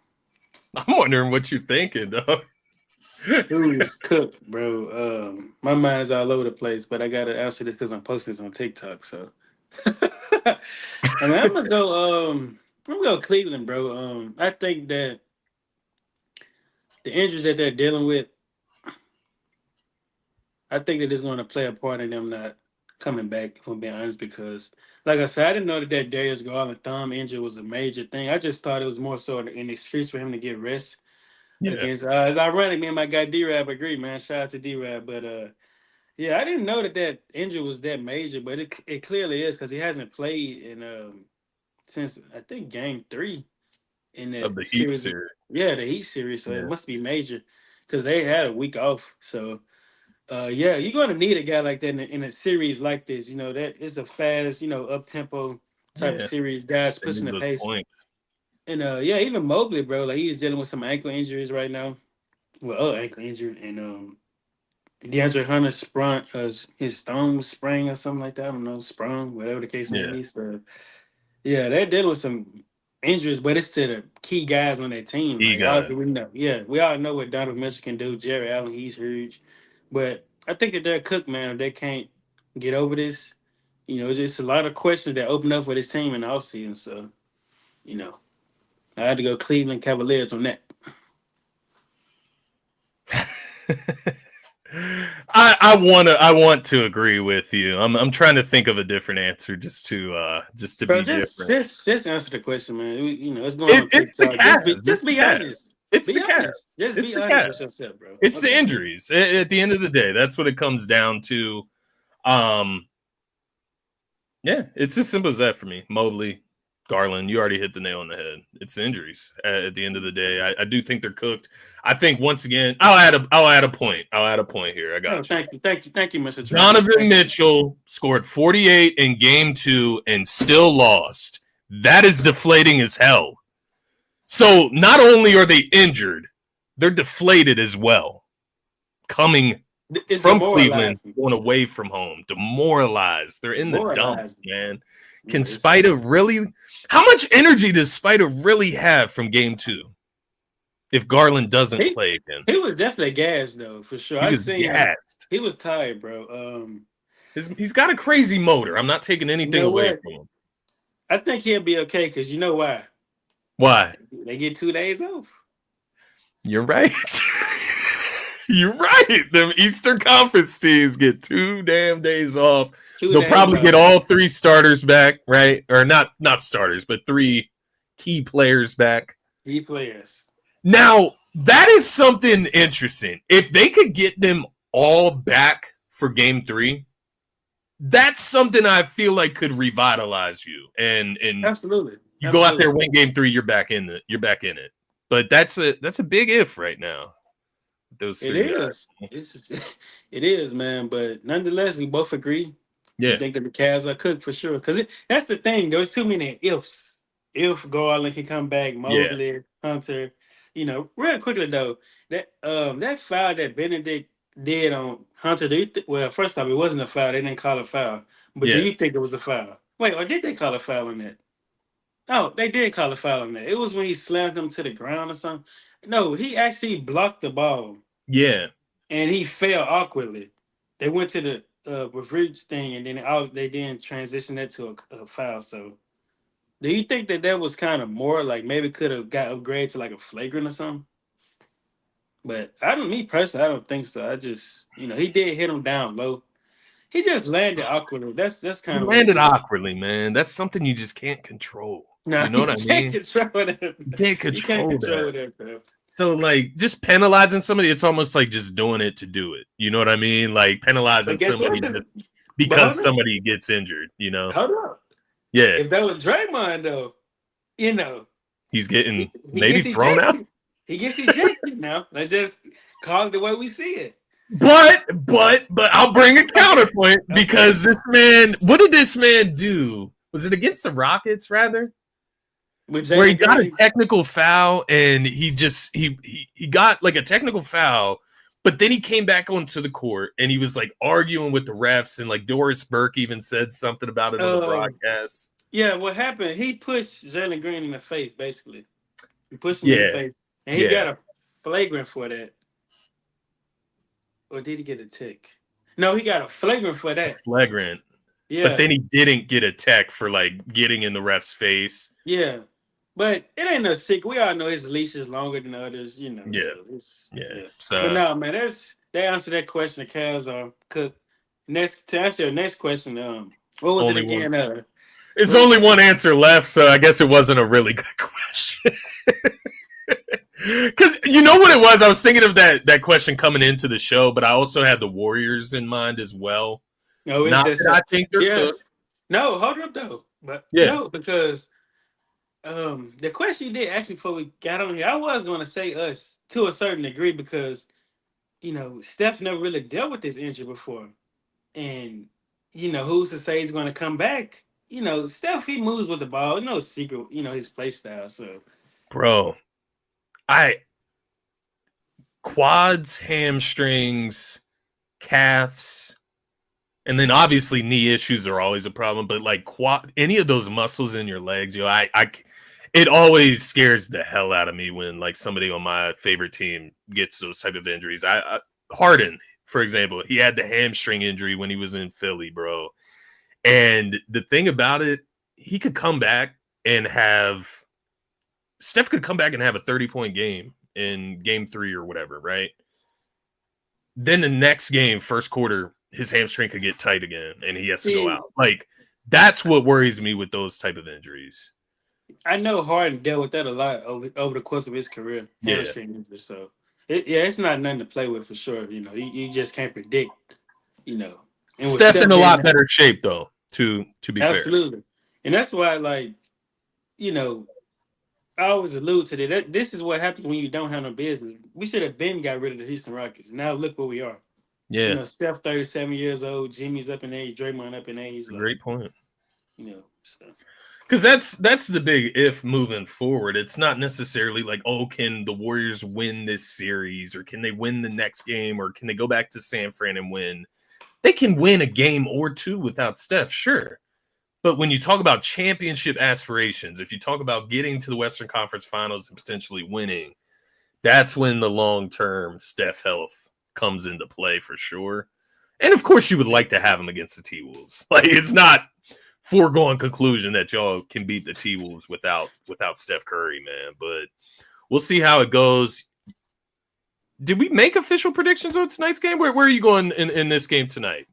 wondering what you're thinking, dog. Who's cooked, bro? My mind is all over the place, but I gotta answer this because I'm posting this on TikTok. So, I'm gonna go Cleveland, bro. I think that the injuries that they're dealing with, I think that it's going to play a part in them not coming back. If I'm being honest, because like I said, I didn't know that Darius Garland thumb injury was a major thing. I just thought it was more so an excuse for him to get rest. Yeah. Against it's ironic, me and my guy D-Rab agree, man. Shout out to D-Rab. But I didn't know that injury was that major, but it clearly is because he hasn't played in since I think game 3 in the Heat series. Yeah, the Heat series. So it must be major because they had a week off. So you're gonna need a guy like that in a series like this. That is a fast, up tempo type of series, guys pushing the pace. Points. And even Mobley, bro, like he's dealing with some ankle injuries right now. Well, ankle injury, and DeAndre Hunter sprung his thumb was sprained or something like that. I don't know, sprung, whatever the case may be. So they're dealing with some injuries, but it's to the key guys on that team. We all know what Donovan Mitchell can do. Jerry Allen, he's huge, but I think that they're cooked, man. If they can't get over this, it's just a lot of questions that open up for this team in the offseason. So, I had to go Cleveland Cavaliers on that. I want to agree with you. I'm trying to think of a different answer just to be different. Just answer the question, man. It's going on. It's the Cavs. Just be honest. It's the Cavs. Just be honest with yourself, bro. It's the injuries. At the end of the day, that's what it comes down to. It's as simple as that for me. Mobley, Garland, you already hit the nail on the head. It's injuries at the end of the day. I do think they're cooked. I think once again, I'll add a point. Here. I got you. Thank you, Mr. Donovan Mitchell scored 48 in game 2 and still lost. That is deflating as hell. So not only are they injured, they're deflated as well. Coming from Cleveland, going away from home, demoralized. They're in the dumps, man. Can Spida really? How much energy does Spida really have from game 2? If Garland doesn't play again, he was definitely gassed though, for sure. He was gassed. He was tired, bro. He's got a crazy motor. I'm not taking anything away from him. I think he'll be okay because you know why? Why? They get 2 days off. You're right. You're right. Them Eastern Conference teams get 2 damn days off. They'll probably get all 3 starters back, right? Or not starters, but 3 key players back. Key players. Now, that is something interesting. If they could get them all back for game 3, that's something I feel like could revitalize you. And absolutely. You go out there, win game 3, you're back in it. But that's a big if right now. those It three guys. is. It is, man. But nonetheless, we both agree. We Yeah, think that the Cavs are cooked for sure. Because that's the thing. There's too many ifs. If Garland can come back, yeah, Mobley, Hunter. Real quickly though, that foul that Benedict did on Hunter. Well, first off, it wasn't a foul. They didn't call a foul. But do yeah. you think it was a foul? Wait, or did they call a foul on that? Oh, they did call a foul on that. It was when he slammed him to the ground or something. No, he actually blocked the ball Yeah. and he fell awkwardly. They went to the reverse thing, and then they then transitioned that to a foul. So, do you think that was kind of more like maybe could have got upgraded to like a flagrant or something? But me personally, I don't think so. I just, he did hit him down low. He just landed awkwardly. That's He kind of what it landed is. awkwardly, man. That's something you just can't control. No, You know what you I can't mean? control that. You can't You can't control that. control that, bro. So like just penalizing somebody, it's almost like just doing it to do it. You know what I mean? Like penalizing But guess what? somebody just But because hold up. somebody gets injured, you know? Hold up. Yeah. If that was Draymond, though, you know, He's getting he maybe gets thrown out. ejected. He gets ejected now. Let's just call it the way we see it. But I'll bring a counterpoint Okay. because this man, what did this man do? Was it against the Rockets rather? With Where he Jalen got a Green, technical foul and he got like a technical foul, but then he came back onto the court and he was like arguing with the refs and like Doris Burke even said something about it on the broadcast. yeah, what happened? He pushed Jalen Green in the face, basically. He pushed him in the Yeah, face, and he yeah, got a flagrant for that. Or did he get a tick? No, he got a flagrant for that. flagrant. Yeah, But then he didn't get a tech for like getting in the ref's face. yeah. But it ain't no sick. We all know his leash is longer than others, Yeah, So it's, yeah. yeah. So But no, man, they answered that question. The Cavs are cooked. To answer your next question, what was it only again? one. It's only one answer left, so I guess it wasn't a really good question. Because you know what it was? I was thinking of that question coming into the show, but I also had the Warriors in mind as well. No, Not that I think they're good. yes. No, hold up though. But Yeah. no, because the question you did actually before we got on here, I was gonna say us to a certain degree because Steph never really dealt with this injury before. And who's to say he's gonna come back? Steph, he moves with the ball, no secret, his play style. So Bro, quads, hamstrings, calves, and then obviously knee issues are always a problem. But like any of those muscles in your legs, it always scares the hell out of me when like somebody on my favorite team gets those type of injuries. Harden, for example, he had the hamstring injury when he was in Philly, bro. And the thing about it, he could come back and Steph could come back and have a 30-point game in game 3 or whatever, right? Then the next game, first quarter, his hamstring could get tight again and he has to go out. Like, that's what worries me with those type of injuries. I know Harden dealt with that a lot over the course of his career, hamstring injury. So, it's not nothing to play with for sure. You just can't predict, Steph in a lot better shape, though, to be fair. Absolutely. And that's why, like, I always allude to that. This is what happens when you don't have no business. We should have been got rid of the Houston Rockets. Now look where we are. Yeah. Steph 37 years old, Jimmy's up in age, Draymond up in age. Great point. So. Because that's the big if moving forward. It's not necessarily like, oh, can the Warriors win this series or can they win the next game or can they go back to San Fran and win? They can win a game or two without Steph, sure. But when you talk about championship aspirations, if you talk about getting to the Western Conference Finals and potentially winning, that's when the long-term Steph health comes into play for sure. And of course, you would like to have him against the T-Wolves. Like, it's not foregone conclusion that y'all can beat the T-Wolves without Steph Curry, man. But we'll see how it goes. Did we make official predictions on tonight's game? Where are you going in this game tonight?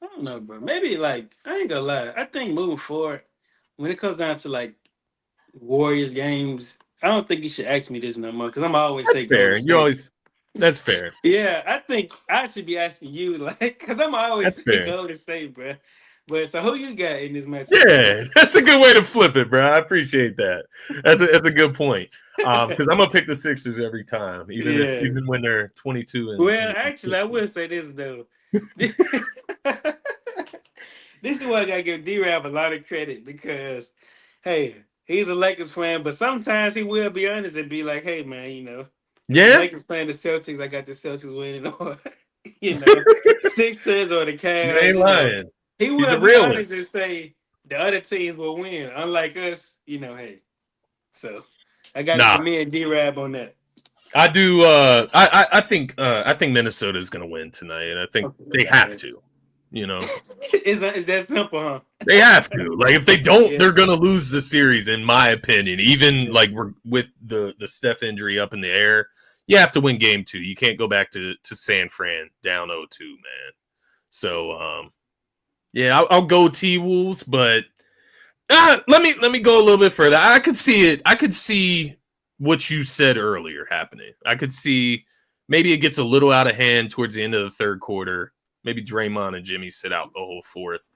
I don't know, bro. Maybe like I ain't gonna lie. I think moving forward, when it comes down to like Warriors games, I don't think you should ask me this no more because I'm always That's say fair. You always. That's fair. Yeah, I think I should be asking you, like, because I'm always say Golden State, bro. But so who you got in this matchup? Yeah, that's a good way to flip it, bro. I appreciate that. That's a good point. Because I'm gonna pick the Sixers every time, even when they're 22 and. Well, actually, I will say this though. This is why I gotta give D-Rab a lot of credit because, hey, he's a Lakers fan, but sometimes he will be honest and be like, "Hey, man, Yeah, Lakers playing the Celtics. I got the Celtics winning, or Sixers or the Cavs." you ain't lying. He He's a will be real one. honest and say the other teams will win, unlike us. Hey, so I got to commend D-Rab on that. I do. I think Minnesota is going to win tonight, and I think they have to. Is that simple, huh? They have to. Like, if they don't, they're going to lose the series, in my opinion. Even like with the Steph injury up in the air, you have to win game 2. You can't go back to San Fran down 0-2, man. So, yeah, I'll go T-Wolves, but let me go a little bit further. I could see it. I could see what you said earlier happening. I could see maybe it gets a little out of hand towards the end of the third quarter. Maybe Draymond and Jimmy sit out the whole fourth.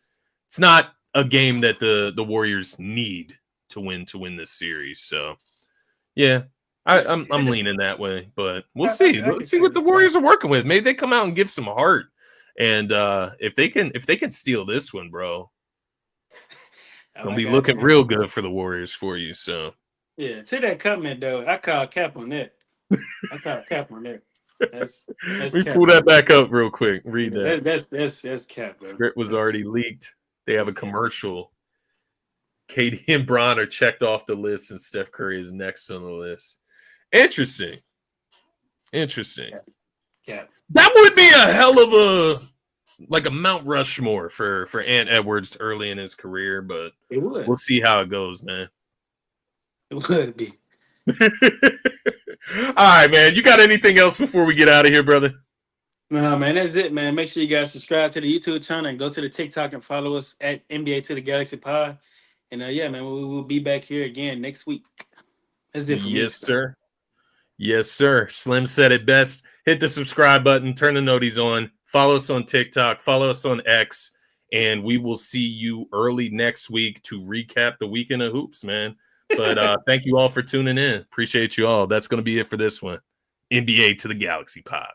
It's not a game that the Warriors need to win this series. So, yeah, I'm leaning that way, but we'll see. Let's see what the Warriors are working with. Maybe they come out and give some heart. And if they can steal this one, bro, it'll be looking real good for the Warriors for you. So. Yeah, to that comment though, I call cap on that. That's Let me pull that back up real quick. Read that. That's cap, bro. Script was already leaked. They have a commercial. KD and Bron are checked off the list, and Steph Curry is next on the list. Interesting. Cap. That would be a hell of a Mount Rushmore for Ant Edwards early in his career, but it would. We'll see how it goes, man. It would be. All right, man. You got anything else before we get out of here, brother? No, man. That's it, man. Make sure you guys subscribe to the YouTube channel and go to the TikTok and follow us at NBA to the Galaxy Pod. And yeah, man, we will be back here again next week. That's it for me. Yes, sir. Yes, sir. Slim said it best. Hit the subscribe button. Turn the noties on. Follow us on TikTok. Follow us on X. And we will see you early next week to recap the weekend of hoops, man. But thank you all for tuning in. Appreciate you all. That's going to be it for this one. NBA to the Galaxy Pod.